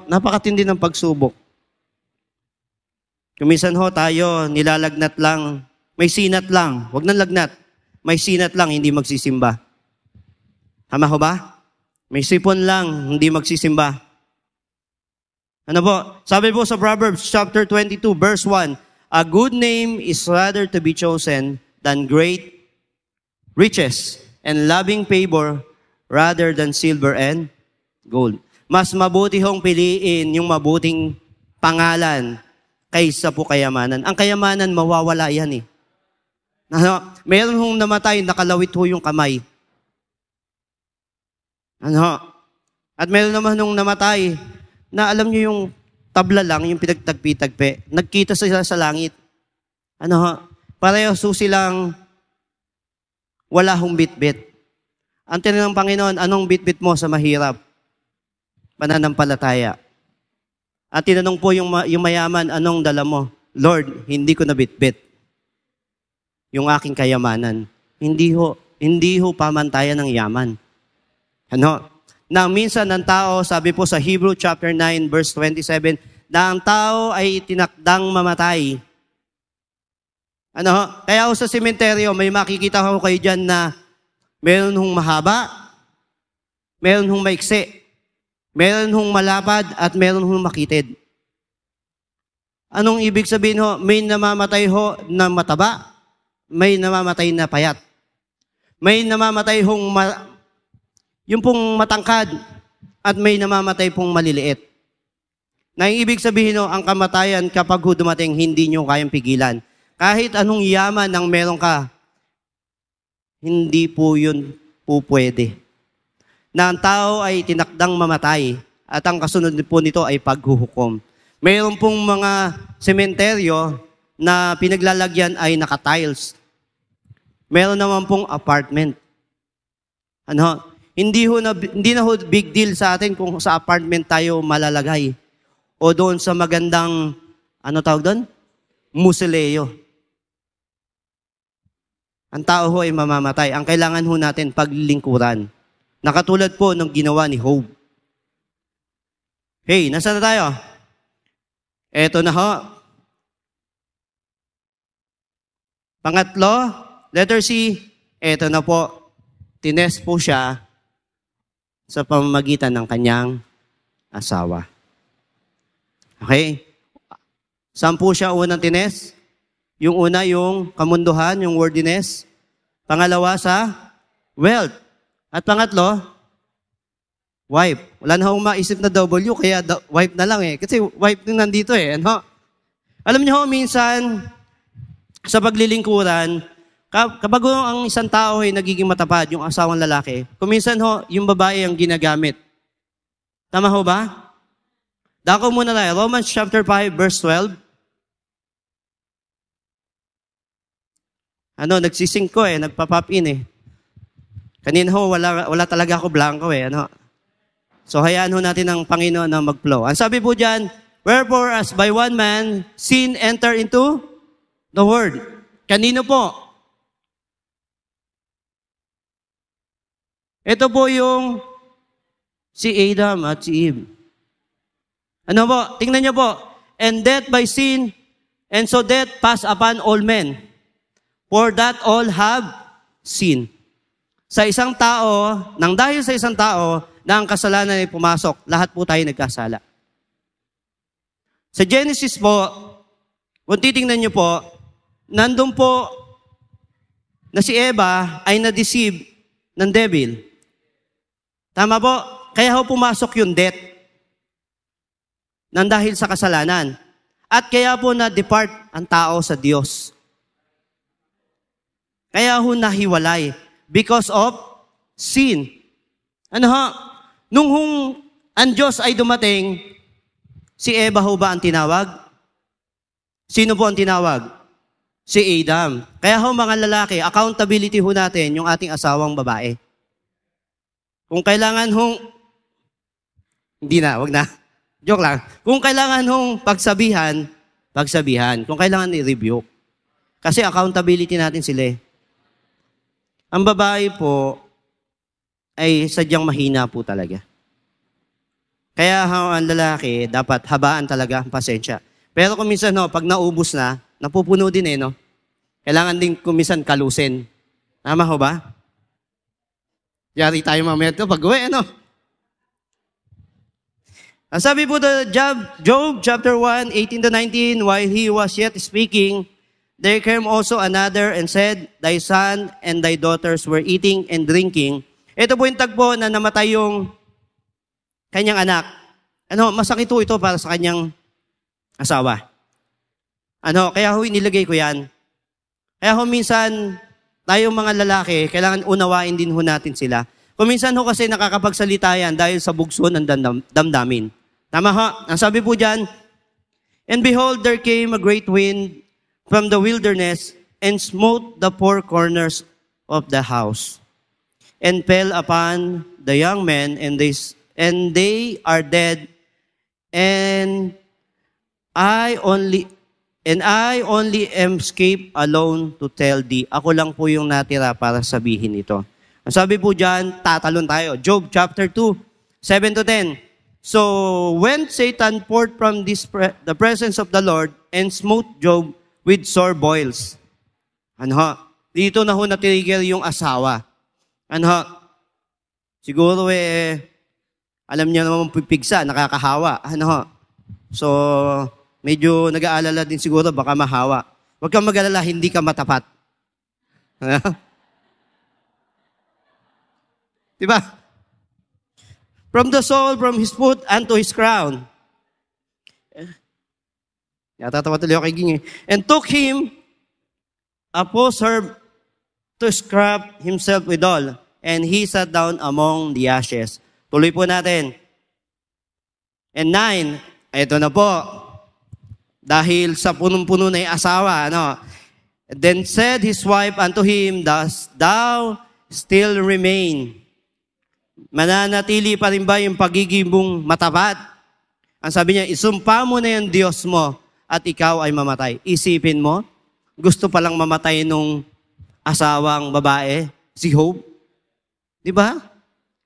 Napakatindi ng pagsubok. Kuminsan ho tayo, nilalagnat lang, may sinat lang, wag nang lagnat. May sinat lang, hindi magsisimba. Tama ho ba? May sipon lang, hindi magsisimba. Ano po? Sabi po sa Proverbs chapter 22, verse 1, a good name is rather to be chosen than great riches, and loving favor rather than silver and gold. Mas mabuti hong piliin yung mabuting pangalan kaysa po kayamanan. Ang kayamanan, mawawala yan Meron hong namatay, nakalawit ho yung kamay. At meron naman nung namatay, na alam nyo yung tabla lang, yung pinagtagpi-tagpi, nagkita sila sa langit. Pareho silang wala hong bitbit. Ang tinanong ng Panginoon, anong bitbit mo sa mahirap? Pananampalataya. At tinanong po yung mayaman, anong dala mo? Lord, hindi ko na bitbit yung aking kayamanan. Hindi ho pamantayan ng yaman. Na minsan ng tao, sabi po sa Hebrew chapter 9 verse 27, na ang tao ay tinakdang mamatay. Kaya sa sementeryo, may makikita ko kayo dyan na meron hong mahaba, meron hong maiksi, meron hong malapad, at meron hong makitid. Anong ibig sabihin ho? May namamatay ho na mataba, may namamatay na payat. May namamatay yung pong matangkad, at may namamatay pong maliliit. Na yung ibig sabihin ang kamatayan kapag dumating, hindi nyo kayang pigilan. Kahit anong yaman ang meron ka, hindi po yun po pwede. Na ang tao ay tinakdang mamatay, at ang kasunod po nito ay paghuhukom. Mayroon pong mga sementeryo na pinaglalagyan ay naka-tiles. Meron naman pong apartment. Hindi na big deal sa atin kung sa apartment tayo malalagay. O doon sa magandang, tawag doon? Musileo. Ang tao ho ay mamamatay. Ang kailangan ho natin, paglilingkuran. Nakatulad po ng ginawa ni Job. Hey, nasaan na tayo? Eto na ho. Pangatlo, letter C, eto na po. Tinest po siya sa pamamagitan ng kanyang asawa. Okay? Saan po siya unang tines? Yung una, yung kamunduhan, yung worldliness. Pangalawa sa wealth. At pangatlo, wife. Wala na akong maisip na W, kaya wife na lang eh. Kasi wife yung nandito eh. Ano? Alam niyo, minsan, sa paglilingkuran, kapag ang isang tao ay nagiging matapad, yung asawang lalaki, kuminsan yung babae ang ginagamit. Tama ho ba? Dako muna tayo. Romans chapter 5, verse 12. Nagsising ko eh, nagpa-pop in eh. Kanina wala talaga ako blanco eh. So hayaan natin ang Panginoon na mag-flow. Ang sabi po dyan, wherefore as by one man, sin enter into the world. Kanino po? Ito po yung si Adam at si Eve. Ano po? Tingnan niyo po. And death by sin, and so death passed upon all men. For that all have sinned. Sa isang tao, nang dahil sa isang tao, na ang kasalanan ay pumasok, lahat po tayo nagkasala. Sa Genesis po, kung titingnan niyo po, nandun po na si Eva ay na-deceive ng devil. Tama po? Kaya pumasok yung death nang dahil sa kasalanan. At kaya po na-depart ang tao sa Diyos. Kaya nahiwalay because of sin. Nung ang Diyos ay dumating, si Eva ba ang tinawag? Sino po ang tinawag? Si Adam. Kaya mga lalaki, accountability natin yung ating asawang babae. Kung kailangan hindi na, wag na. Joke lang. Kung kailangan pagsabihan. Kung kailangan i-review. Kasi accountability natin sila eh. Ang babae po ay sadyang mahina po talaga. Kaya ang lalaki, dapat habaan talaga ang pasensya. Pero kung minsan, pag naubos na, napupuno din eh, no? Kailangan din kung minsan kalusin. Tama ho ba? Yari tayo mamaya ito pag-uwi, ano? Ang sabi po Job chapter 1, 18-19, while he was yet speaking, there came also another and said, thy son and thy daughters were eating and drinking. Ito po yung tagpo na namatay yung kanyang anak. Masakit po ito para sa kanyang asawa. Kaya inilagay ko yan. Kaya minsan, tayong mga lalaki, kailangan unawain din natin sila. Kung minsan kasi nakakapagsalita yan dahil sa bugso ng damdamin. Tama ho? Ang sabi po dyan, and behold, there came a great wind from the wilderness, and smote the four corners of the house, and fell upon the young men, and they are dead, and I only am escaped alone to tell thee. Ako lang po yung natira para sabihin ito. Ang sabi po dyan, tatalon tayo. Job chapter 2, 7-10. So when Satan poured from the presence of the Lord, and smote Job with sore boils. Dito na natrigger yung asawa. Siguro alam niya naman pipigsa, nakakahawa. So, medyo nag-aalala din siguro, baka mahawa. Huwag kang mag-alala, hindi ka matapat. Diba? From the sole, from his foot, unto his crown. Natatawa tuloy ako kay Ging eh. And took him a potsherd to scrap himself withal, and he sat down among the ashes. Tuloy po natin. And 9, ito na po. Dahil sa punong-puno na yung asawa, Then said his wife unto him, dost thou still remain? Mananatili pa rin ba yung pagiging mong matapat? Ang sabi niya, isumpa mo na yung Diyos mo at ikaw ay mamatay. Isipin mo, gusto palang mamatay nung asawang babae, si Job. Di ba?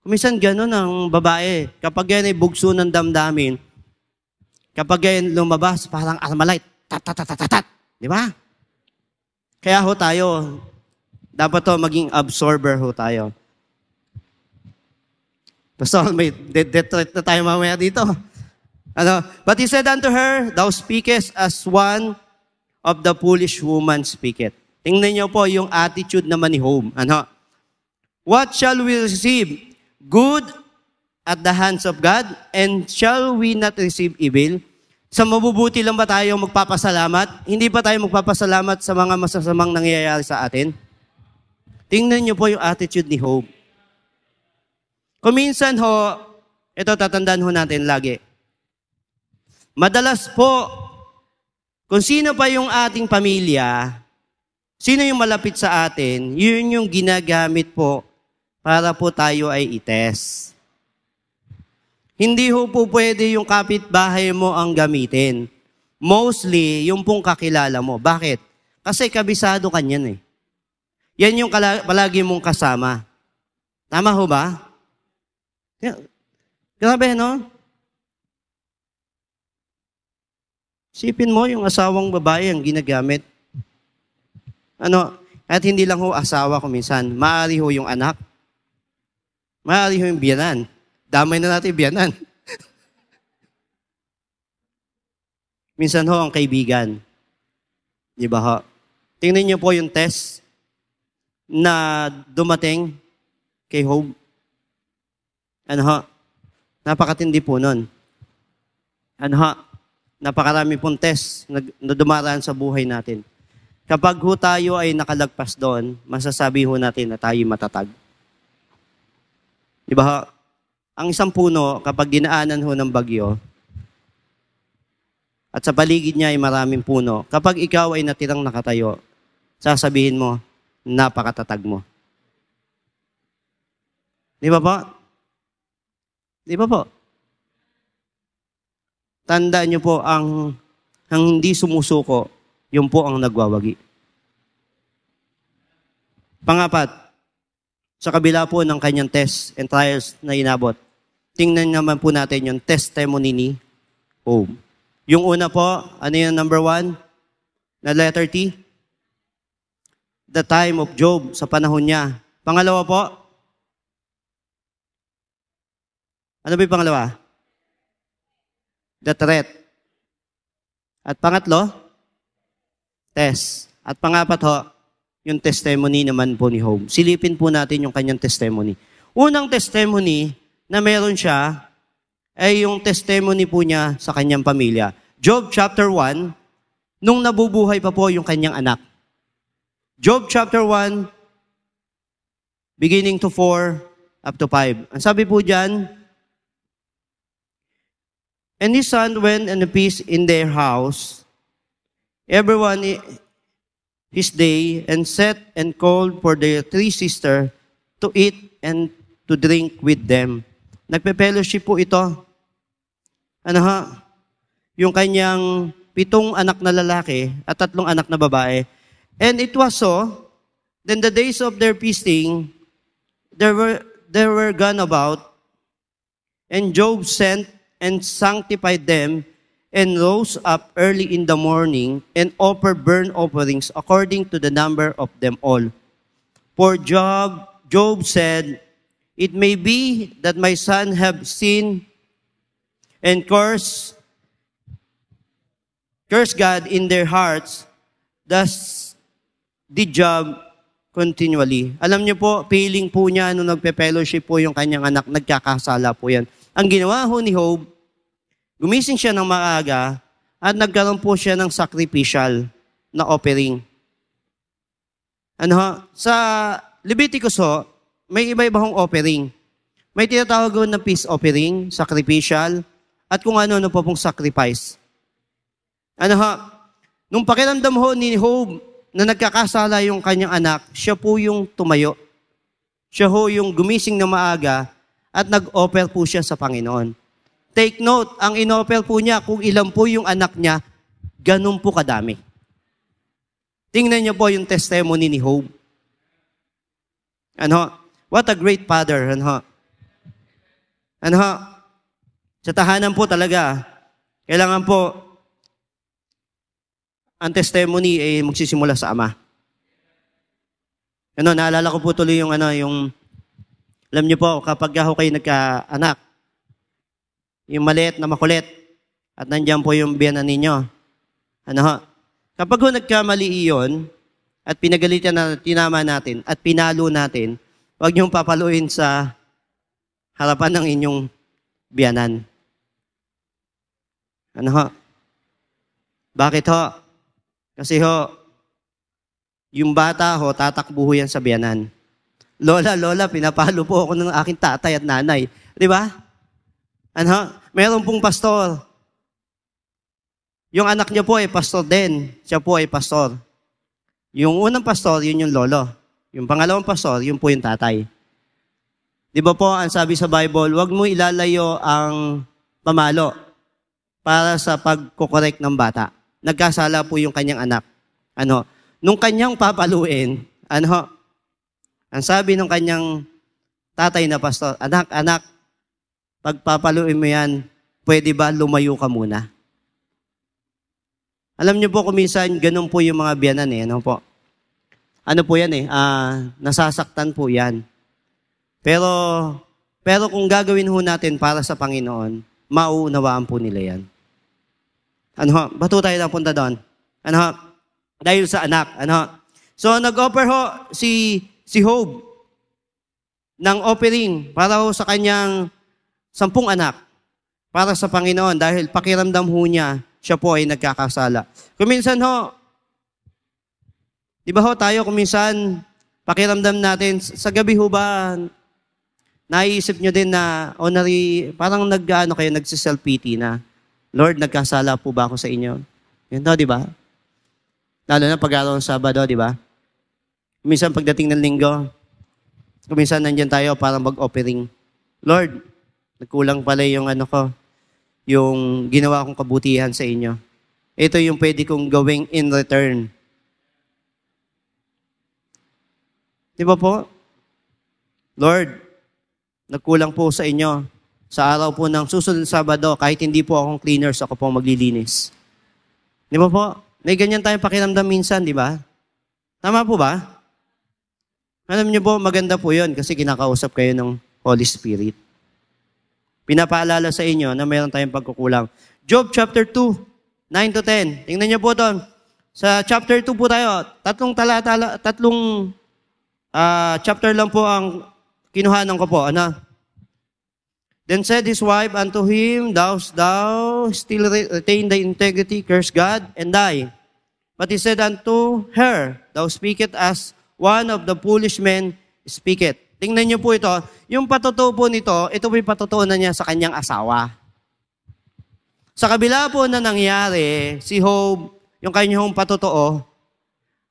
Kuminsan gano'n ang babae. Kapag yan ay bugso ng damdamin, kapag yan lumabas, parang Armalite, tat. Di ba? Kaya tayo, dapat maging absorber tayo. Pastor, may death threat na tayo mamaya dito. But he said unto her, Thou speakest as one of the foolish woman speaketh. Tingnan niyo po yung attitude naman ni Job. What shall we receive? Good at the hands of God, and shall we not receive evil? Sa mabubuti lang ba tayo magpapasalamat? Hindi ba tayo magpapasalamat sa mga masasamang nangyayari sa atin? Tingnan niyo po yung attitude ni Job. Kung minsan ito tatandaan natin lagi. Madalas po, kung sino pa yung ating pamilya, sino yung malapit sa atin, yun yung ginagamit po para po tayo ay ites. Hindi po pwede yung kapitbahay mo ang gamitin. Mostly, yung pong kakilala mo. Bakit? Kasi kabisado ka niyan eh. Yan yung palagi mong kasama. Tama ho ba? Grabe, no? Sipin mo yung asawang babae ang ginagamit. At hindi lang ho asawa kuminsan. Maaari ho yung anak. Maaari ho yung biyanan. Damay na natin biyanan. Minsan ho ang kaibigan. Di ba ho? Tingnan niyo po yung test na dumating kay Job. Napakatindi po nun. Napakarami pong test na dumaraan sa buhay natin. Kapag ho tayo ay nakalagpas doon, masasabi ho natin na tayo matatag. Di ba ho? Ang isang puno, kapag dinaanan ho ng bagyo, at sa paligid niya ay maraming puno, kapag ikaw ay natirang nakatayo, sasabihin mo, napakatatag mo. Di ba po? Di ba po? Tandaan niyo po, ang hindi sumusuko, yun po ang nagwawagi. Pangapat, sa kabila po ng kanyang tests and trials na inabot, tingnan naman po natin yung testimony ni Job. Yung una po, ano yung number 1? Na letter T? The time of Job, sa panahon niya. Pangalawa po? Ano ba yung pangalawa? The threat. At pangatlo? Test. At pangapat ho, yung testimony naman po ni Job. Silipin po natin yung kanyang testimony. Unang testimony na meron siya ay yung testimony po niya sa kanyang pamilya. Job chapter 1, nung nabubuhay pa po yung kanyang anak. Job chapter 1, beginning to 4, up to 5. Ang sabi po dyan, And his son went and peace in their house, everyone his day, and set and called for their 3 sisters to eat and to drink with them. Nagpe-fellowship po ito. Yung kanyang 7 anak na lalaki at 3 anak na babae. And it was so, then the days of their feasting, they were gone about, and Job sent and sanctified them, and rose up early in the morning, and offered burnt offerings according to the number of them all. For Job said, It may be that my son have sinned and curse God in their hearts. Thus did Job continually. Alam niyo po, feeling po niya nung nagpe-fellowship po yung kanyang anak, nagkakasala po yan. Ang ginawa ho ni Job, gumising siya ng maaga at nagkaroon po siya ng sacrificial na offering. Sa Leviticus ho, may iba-iba hong offering. May tinatawag ho na peace offering, sacrificial, at kung ano-ano po pong sacrifice. Nung pakiramdam ho ni Job na nagkakasala yung kanyang anak, siya po yung tumayo. Siya ho yung gumising na maaga at nag-offer po siya sa Panginoon. Take note, ang in-offer po niya, kung ilan po yung anak niya, ganun po kadami. Tingnan niyo po yung testimony ni Job. What a great father. Sa tahanan po talaga, kailangan po ang testimony ay magsisimula sa ama. Naalala ko po tuloy yung Alam niyo po, kapag ho kayo nagka-anak, yung maliit na makulit, at nandiyan po yung biyanan ninyo. Ano ho? Kapag ho nagkamali iyon, at pinagalitan na tinama natin, at pinalo natin, huwag niyong papaluin sa harapan ng inyong biyanan. Ano ho? Bakit ho? Kasi ho, yung bata ho, tatakbo ho yan sa biyanan. Lola, pinapalo po ako ng aking tatay at nanay. Di ba? Ano? Meron pong pastor. Yung anak niyo po ay pastor din. Siya po ay pastor. Yung unang pastor, yun yung lolo. Yung pangalawang pastor, yun po yung tatay. Di ba po, ang sabi sa Bible, huwag mo ilalayo ang pamalo para sa pagkokorek ng bata. Nagkasala po yung kanyang anak. Ano? Nung kanyang papaluin, ano? Ang sabi ng kanyang tatay na pastor, anak, pagpapaluin mo yan, pwede ba lumayo ka muna? Alam niyo po kung minsan, ganun po yung mga biyanan eh. Ano po? Ano po yan eh? Nasasaktan po yan. Pero kung gagawin ho natin para sa Panginoon, mauunawaan po nila yan. Ano ho? Bato tayo napunta doon. Ano ho? Dahil sa anak. Ano ho? So, nag-offer ho si Job ng offering para ho sa kanyang 10 anak para sa Panginoon dahil pakiramdam ho niya, siya po ay nagkakasala. Kuminsan ho, di ba ho tayo kuminsan, pakiramdam natin, sa gabi ho ba, naiisip nyo din na, parang nagsiself-pity na, Lord, nagkasala po ba ako sa inyo? Yan daw, di ba? Lalo na pag-araw ng Sabado, di ba? Kuminsan pagdating ng linggo, kuminsan nandyan tayo para mag-offering. Lord, nagkulang pala yung yung ginawa kong kabutihan sa inyo. Ito yung pwede kong gawing in return. Di ba po? Lord, nagkulang po sa inyo. Sa araw po ng susunod na Sabado, kahit hindi po akong cleaners, ako po maglilinis. Di ba po? May ganyan tayong pakiramdam minsan, di ba? Tama po ba? Alam niyo po, maganda po yun kasi kinakausap kayo ng Holy Spirit. Pinapaalala sa inyo na mayroon tayong pagkukulang. Job chapter 2, 9 to 10. Tingnan niyo po doon. Sa chapter 2 po tayo, tatlong chapter lang po ang kinuhanan ko po. Ano? Then said his wife unto him, Thou still retain thy integrity, curse God, and die. But he said unto her, Thou speakest as one of the foolish men speaketh. Tingnan niyo po ito. Yung patutuo po nito, ito po yung patutuo na niya sa kanyang asawa. Sa kabila po na nangyari, si Job, yung kanyang patutuo,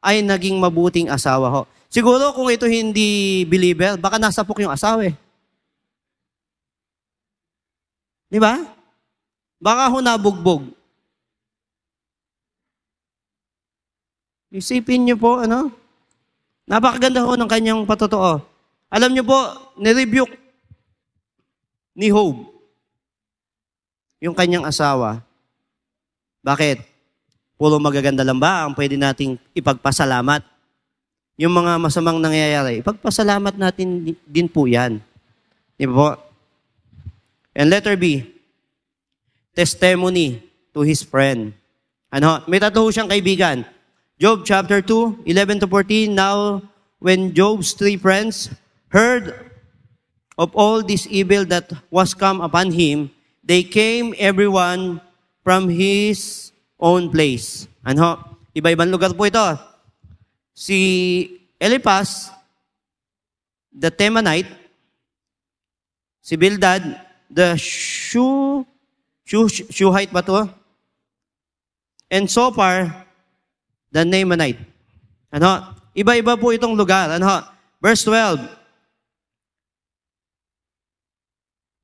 ay naging mabuting asawa ho. Siguro kung ito hindi believer, baka nasapok yung asawa eh. Di ba? Baka ho nabugbog. Isipin niyo po, napakaganda ho ng kanyang patutuo. Alam niyo po, nirebuke ni Job yung kanyang asawa. Bakit? Puro magaganda lang ba ang pwede nating ipagpasalamat? Yung mga masamang nangyayari, ipagpasalamat natin din po yan. Di ba po? And letter B, testimony to his friend. May tatlo siyang kaibigan. Job chapter 2, 11 to 14, Now, when Job's 3 friends heard of all this evil that was come upon him, they came everyone from his own place. Iba-ibang lugar po ito. Si Eliphaz, the Temanite, si Bildad, the Shuhite ba to? And Zophar, the Naamanite. Iba-iba po itong lugar. Verse 12.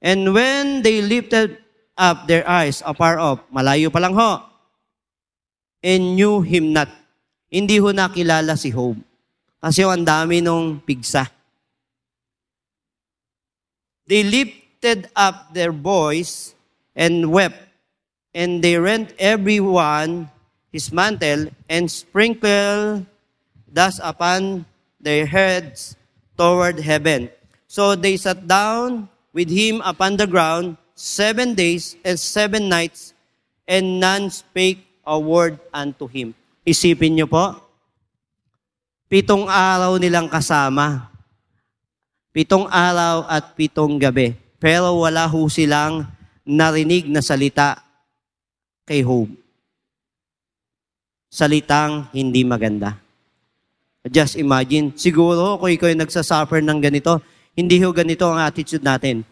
And when they lifted up their eyes afar off, malayo pa lang ho, and knew him not. Hindi ho nakilala si Job. Kasi ang dami nung pigsa. They lifted up their voice and wept, and they rent everyone his mantle and sprinkled dust upon their heads toward heaven. So they sat down with him upon the ground 7 days and 7 nights, and none spake a word unto him. Isipin niyo po, 7 araw nilang kasama. 7 araw at 7 gabi. Pero wala ho silang narinig na salita kay Job. Salitang hindi maganda. Just imagine, siguro kung ikaw ay nagsasuffer ng ganito, hindi ho ganito ang attitude natin.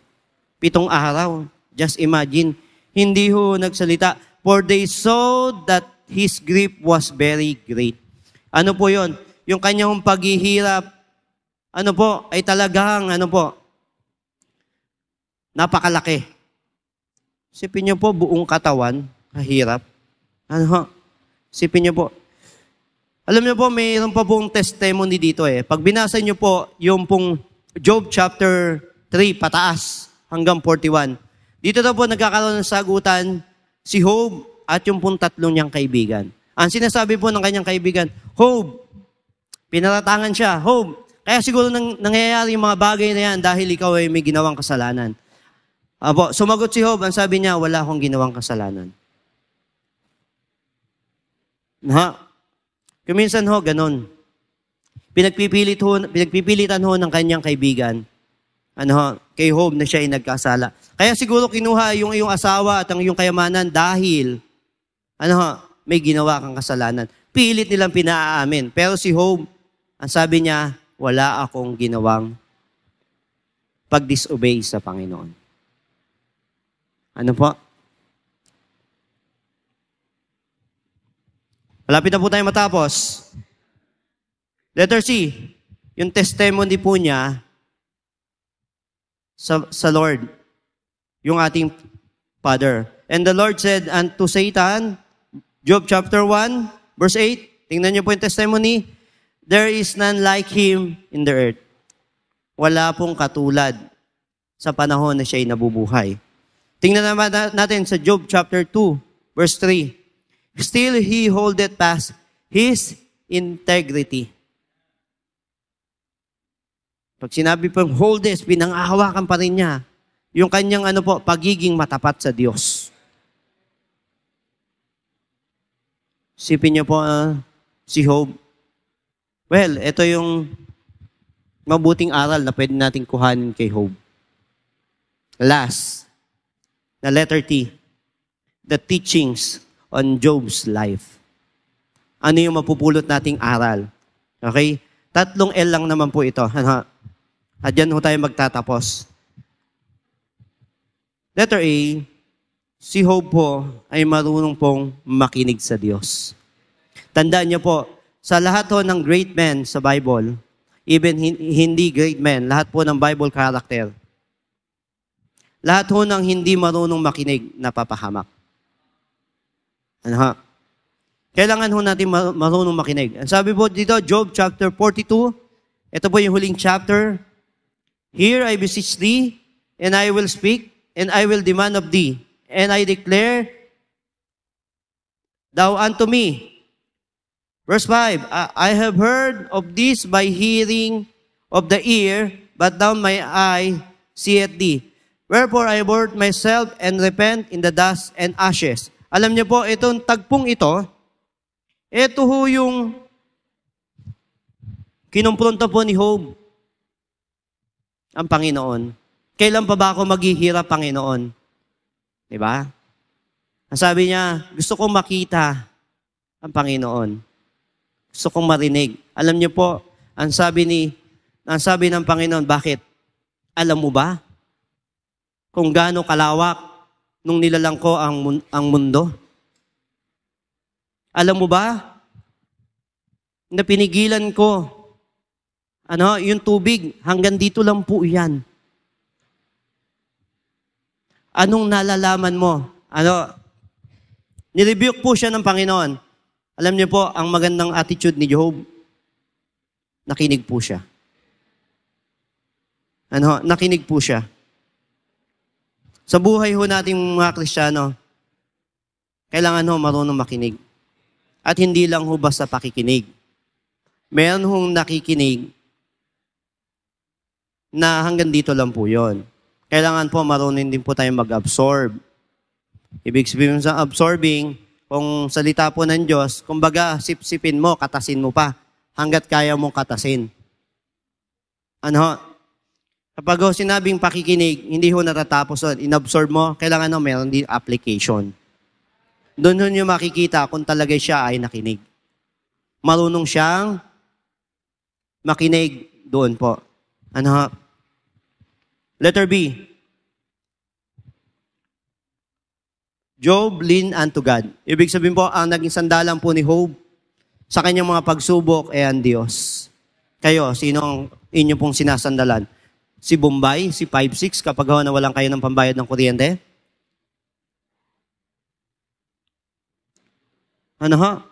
7 araw, just imagine, hindi ho nagsalita. For they saw that his grief was very great. Ano po yon? Yung kanyang paghihirap, ay talagang, napakalaki. Sipin niyo po, buong katawan, kahirap. Sipin niyo po. Alam niyo po, mayroon pa pong testimony dito eh. Pag binasa niyo po, yung pong Job chapter 3, pataas, hanggang 41. Dito daw po nagkakaroon ng sagutan si Job at yung pong 3 niyang kaibigan. Ang sinasabi po ng kanyang kaibigan, Job, pinaratangan siya, Job, kaya siguro nangyayari yung mga bagay na yan dahil ikaw ay may ginawang kasalanan. Sumagot si Job, ang sabi niya, wala akong ginawang kasalanan. Kuminsan ho, ganun. Pinagpipilitan ho ng kanyang kaibigan, kay Job na siya ay nagkasala. Kaya siguro kinuha yung iyong asawa at ang iyong kayamanan dahil, may ginawa kang kasalanan. Pilit nilang pinaamin. Pero si Job, ang sabi niya, wala akong ginawang pag-disobey sa Panginoon. Ano po? Malapit na po tayo matapos. Letter C, yung testimony po niya sa Lord, yung ating Father. And the Lord said unto Satan, Job chapter 1, verse 8, tingnan niyo po yung testimony, there is none like him in the earth. Wala pong katulad sa panahon na siya'y nabubuhay. Tingnan naman natin sa Job chapter 2, verse 3. Still he holdeth fast his integrity. Pag sinabi pong hold this, pinangahawakan pa rin niya yung kanyang pagiging matapat sa Diyos. Sipin niyo po si Job. Well, ito yung mabuting aral na pwede nating kuhanin kay Job. Last, na letter T, the teachings on Job's life. Ano yung mapupulot nating aral? Okay? 3 L lang naman po ito. At dyan ho tayo magtatapos. Letter A, si Job po ay marunong pong makinig sa Diyos. Tandaan niyo po, sa lahat ho ng great men sa Bible, even hindi great men, lahat po ng Bible character, lahat ho ng hindi marunong makinig, napapahamak. Kailangan ho natin marunong makinig. Ang sabi po dito, Job chapter 42, ito po yung huling chapter. Here I beseech thee, and I will speak, and I will demand of thee, and I declare thou unto me. Verse 5, I have heard of this by hearing of the ear, but now my eye seeth thee. Wherefore I abhorred myself and repent in the dust and ashes. Alam niyo po, itong tagpong ito ho yung kinumpronta po ni Job ang Panginoon. Kailan pa ba ako maghihirap, Panginoon? Diba? Ang sabi niya, gusto kong makita ang Panginoon. Gusto kong marinig. Alam niyo po, ang sabi ng Panginoon, bakit? Alam mo ba kung gaano kalawak nung nilalang ko ang mundo? Alam mo ba na pinigilan ko yung tubig, hanggang dito lang po yan. Anong nalalaman mo? Nirebuke po siya ng Panginoon. Alam niyo po, ang magandang attitude ni Job, nakinig po siya. Nakinig po siya. Sa buhay ho nating mga Kristiyano, kailangan ho marunong makinig. At hindi lang ho basta pakikinig. Meron hong nakikinig na hanggang dito lang po yon. Kailangan po marunong din po tayong mag-absorb. Ibig sabihin sa absorbing, kung salita po ng Diyos, kumbaga sip-sipin mo, katasin mo pa, hanggat kaya mong katasin. Ano? Kapag sinabing pakikinig, hindi ho natatapos doon. Inabsorb mo, kailangan meron din application. Doon nyo makikita kung talaga siya ay nakinig. Marunong siyang makinig doon po. Ano? Letter B. Job leaned unto God. Ibig sabihin po, ang naging sandalan po ni Job sa kanyang mga pagsubok ay ang Diyos. Kayo, sino ang inyo pong sinasandalan? Si Bombay, si 5-6 kapag nawalan kayo ng pambayad ng kuryente? Ano ha?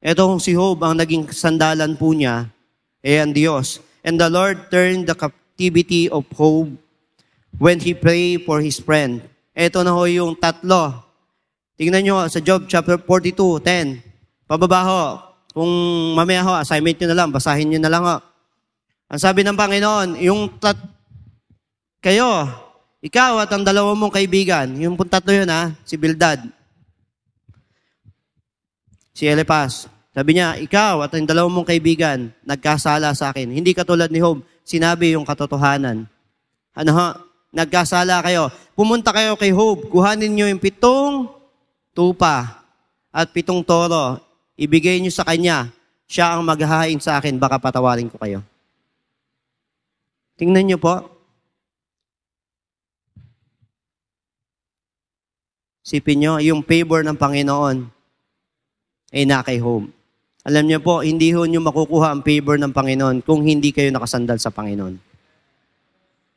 Ito kung si Job, ang naging sandalan po niya ay ang Diyos. And the Lord turned the captivity of Job when he prayed for his friend. Ito na ho yung tatlo. Tingnan nyo sa Job chapter 42:10. Pababa ho. Kung mamaya ho, assignment nyo na lang, basahin nyo na lang ho. Ang sabi ng Panginoon, kayo, ikaw at ang dalawa mong kaibigan, yung tatlo yun si Bildad, si Eliphaz. Sabi niya, ikaw at ang dalawa mong kaibigan, nagkasala sa akin. Hindi katulad ni Job, sinabi yung katotohanan. Ano ho? Nagkasala kayo. Pumunta kayo kay Job, kuhanin nyo yung 7 tupa at 7 toro. Ibigay nyo sa kanya. Siya ang maghahain sa akin, baka patawarin ko kayo. Tingnan nyo po. Sipin nyo, yung favor ng Panginoon ay na kay Job. Alam nyo po, hindi ho nyo makukuha ang favor ng Panginoon kung hindi kayo nakasandal sa Panginoon.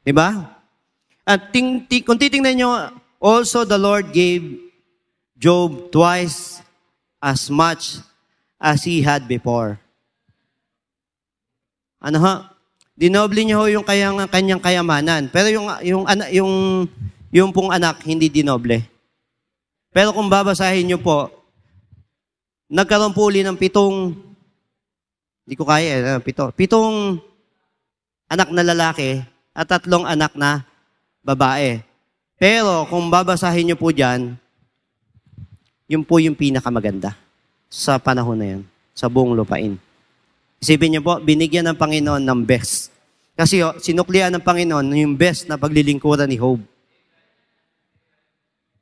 Diba? At kung titingnan nyo, also the Lord gave Job twice as much as he had before. Ano ha? Dinoble niya ho yung kanyang kayamanan. Pero yung pong anak, hindi dinoble. Pero kung babasahin nyo po, nagkaroon po uli ng 7, hindi ko kaya, 7 anak na lalaki at 3 anak na babae. Pero kung babasahin nyo po dyan, yun po yung pinakamaganda sa panahon na yan, sa buong lupain. Isipin nyo po, binigyan ng Panginoon ng best. Kasi sinuklian ng Panginoon yung best na paglilingkuran ni Job.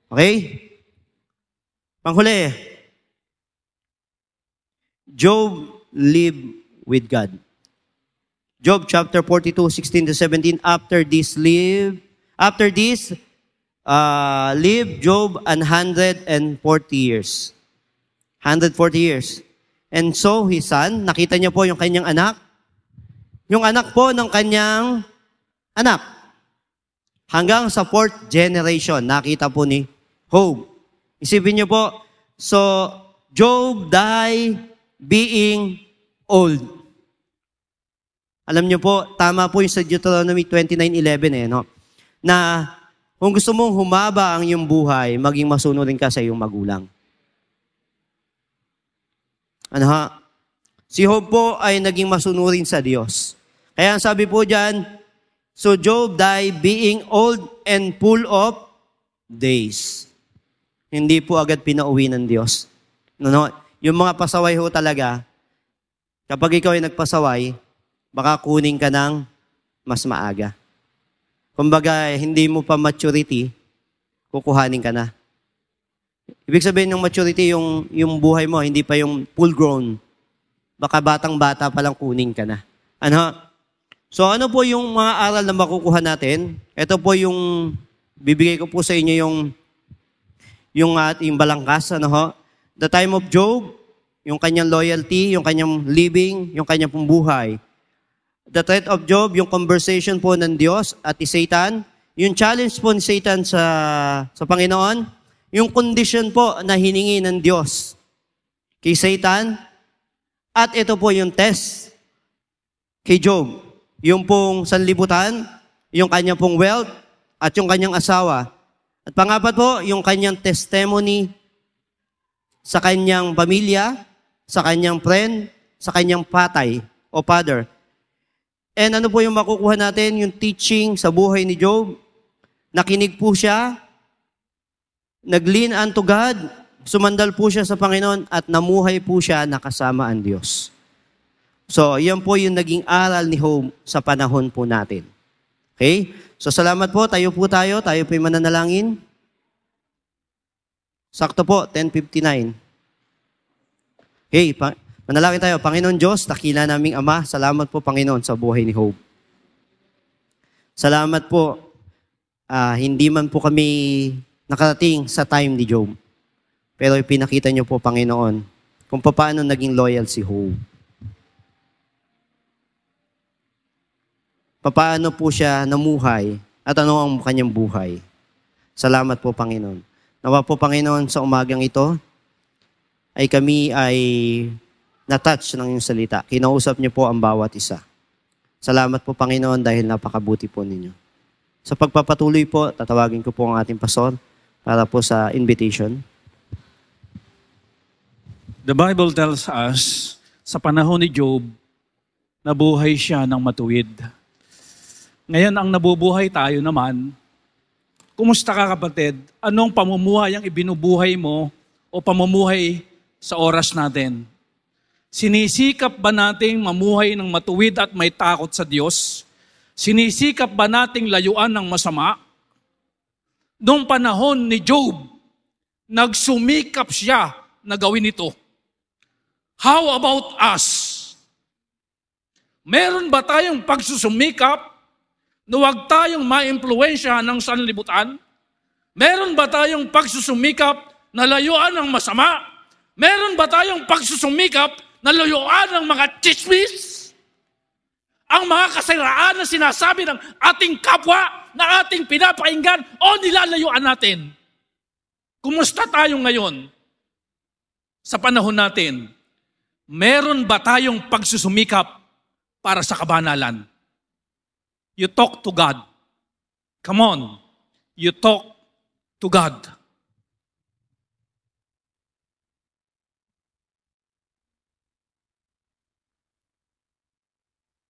Okay? Panghuli, Job lived with God. Job chapter 42:16-17, after this lived Job 140 years. 140 years. And so his son, nakita niyo po yung kanyang anak? Yung anak po ng kanyang anak. Hanggang sa 4th generation, nakita po ni Job. Isipin niyo po, so Job died being old. Alam niyo po, tama po yung sa Deuteronomy 29:11 no? Na kung gusto mong humaba ang iyong buhay, maging masunurin ka sa iyong magulang. Ano ha? Si Job po ay naging masunurin sa Diyos. Kaya ang sabi po dyan, so Job died being old and full of days. Hindi po agad pinauwi ng Diyos. No? Yung mga pasaway ho talaga, kapag ikaw ay nagpasaway, baka kunin ka ng mas maaga. Kumbaga, hindi mo pa maturity, kukuhanin ka na. Ibig sabihin ng maturity, yung buhay mo, hindi pa yung full grown. Baka batang-bata pa lang kunin ka na. Ano? So ano po yung mga aral na makukuha natin? Ito po yung, bibigay ko po sa inyo yung ating balangkas. Ano ho? The time of Job, yung kanyang loyalty, yung kanyang living, yung kanyang pong buhay. The threat of Job, yung conversation po ng Diyos at ni Satan. Yung challenge po ni Satan sa Panginoon. Yung condition po na hiningi ng Diyos kay Satan. At ito po yung test kay Job. Yung pong sanlibutan, yung kanyang pong wealth, at yung kanyang asawa. At pangapat po, yung kanyang testimony sa kanyang pamilya, sa kanyang friend, sa kanyang patay o father. And ano po yung makukuha natin? Yung teaching sa buhay ni Job. Nakinig po siya, nag-lean unto God, sumandal po siya sa Panginoon, at namuhay po siya nakasama ang Diyos. So, yan po yung naging aral ni Job sa panahon po natin. Okay? So, salamat po. Tayo po tayo po'y mananalangin. Sakto po, 10:59. Okay, manalangin tayo. Panginoon Diyos, dakila naming Ama, salamat po Panginoon sa buhay ni Job. Salamat po, hindi man po kami nakarating sa time ni Job. Pero ipinakita niyo po Panginoon kung paano naging loyal si Job. Paano po siya namuhay at ano ang kanyang buhay. Salamat po Panginoon. Nawa po Panginoon sa umagang ito, ay kami ay na-touch ng iyong salita. Kinausap niyo po ang bawat isa. Salamat po Panginoon dahil napakabuti po ninyo. Sa pagpapatuloy po, tatawagin ko po ang ating pastor para po sa invitation. The Bible tells us, sa panahon ni Job, nabuhay siya ng matuwid. Ngayon, ang nabubuhay tayo naman, kumusta ka kapatid? Anong pamumuhay ang ibinubuhay mo o pamumuhay sa oras natin? Sinisikap ba nating mamuhay ng matuwid at may takot sa Diyos? Sinisikap ba nating layuan ng masama? Noong panahon ni Job, nagsumikap siya na gawin ito. How about us? Meron ba tayong pagsusumikap na huwag tayong ma-impluwensya ng sanlibutan? Meron ba tayong pagsusumikap na layuan ng masama? Meron ba tayong pagsusumikap na layuan ng mga chismis? Ang mga kasiraan na sinasabi ng ating kapwa na ating pinapakinggan o nilalayuan natin? Kumusta tayo ngayon sa panahon natin? Meron ba tayong pagsusumikap para sa kabanalan? You talk to God. Come on. You talk to God.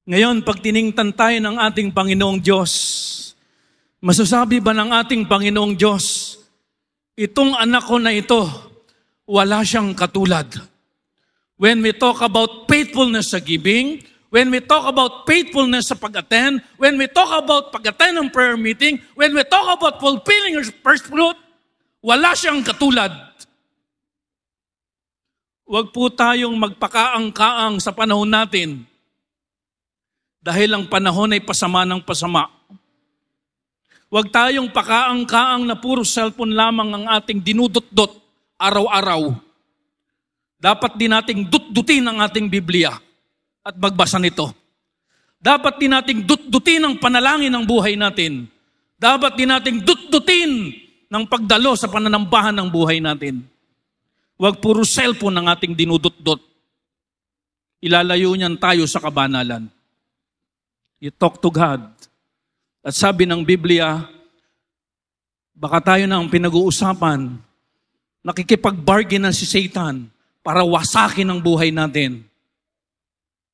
Ngayon, pag tiningtan tayo ng ating Panginoong Diyos, masasabi ba ng ating Panginoong Diyos, itong anak ko na ito, wala siyang katulad? When we talk about faithfulness sa giving, when we talk about faithfulness sa pag-attend, when we talk about pag-attend ng prayer meeting, when we talk about fulfilling your first fruit, wala siyang katulad. Huwag po tayong magpakaang-kaang sa panahon natin dahil ang panahon ay pasama ng pasama. Huwag tayong pakaang-kaang na puro cellphone lamang ang ating dinudot-dot araw-araw. Dapat din nating dut-dutin ang ating Biblia at magbasa nito. Dapat din nating dut-dutin ang panalangin ng buhay natin. Dapat din nating dut-dutin ng pagdalo sa pananambahan ng buhay natin. Huwag puro cellphone ang ating dinudot-dot. Ilalayo niyan tayo sa kabanalan. You talk to God. At sabi ng Biblia, baka tayo na ang pinag-uusapan, nakikipag-bargain na si Satan para wasakin ang buhay natin.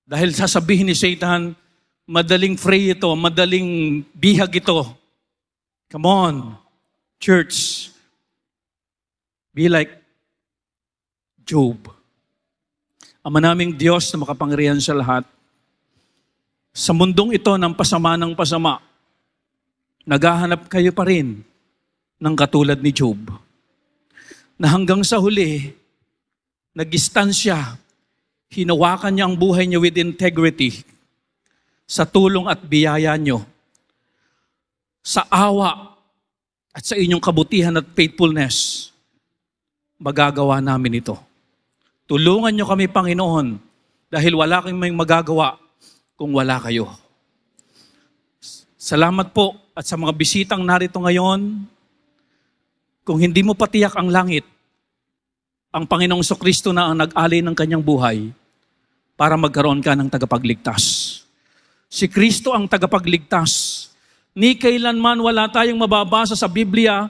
Dahil sasabihin ni Satan, madaling fray ito, madaling bihag ito. Come on, church. Be like Job. Ama naming Diyos na makapangyarihan sa lahat, sa mundong ito ng pasama, naghahanap kayo pa rin ng katulad ni Job. Na hanggang sa huli, nag-stand siya, hinawakan niya ang buhay niya with integrity, sa tulong at biyaya niyo, sa awa at sa inyong kabutihan at faithfulness, magagawa namin ito. Tulungan niyo kami, Panginoon, dahil wala kang may magagawa kung wala kayo. Salamat po at sa mga bisitang narito ngayon, kung hindi mo patiyak ang langit, ang Panginoong Kristo na ang nag-alay ng kanyang buhay para magkaroon ka ng tagapagligtas. Si Kristo ang tagapagligtas. Ni kailanman wala tayong mababasa sa Biblia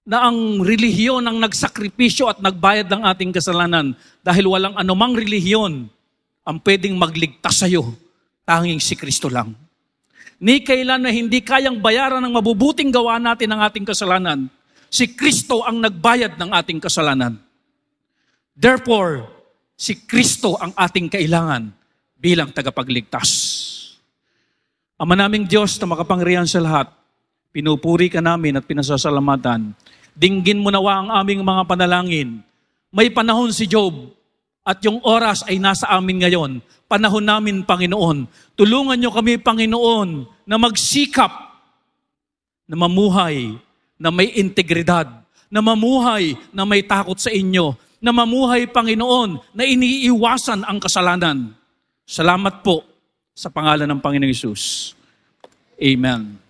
na ang relihiyon ang nagsakripisyo at nagbayad ng ating kasalanan dahil walang anumang relihiyon ang pwedeng magligtas sa iyo Tanging si Kristo lang. Ni kailan na hindi kayang bayaran ng mabubuting gawa natin ang ating kasalanan, si Kristo ang nagbayad ng ating kasalanan. Therefore, si Kristo ang ating kailangan bilang tagapagligtas. Ama naming Diyos na makapangyarihan sa lahat, pinupuri ka namin at pinasasalamatan. Dinggin mo nawa ang aming mga panalangin. May panahon si Job at yung oras ay nasa amin ngayon. Panahon namin, Panginoon. Tulungan niyo kami, Panginoon, na magsikap, na mamuhay, na may integridad, na mamuhay, na may takot sa inyo, na mamuhay, Panginoon, na iniiwasan ang kasalanan. Salamat po sa pangalan ng Panginoong Hesus. Amen.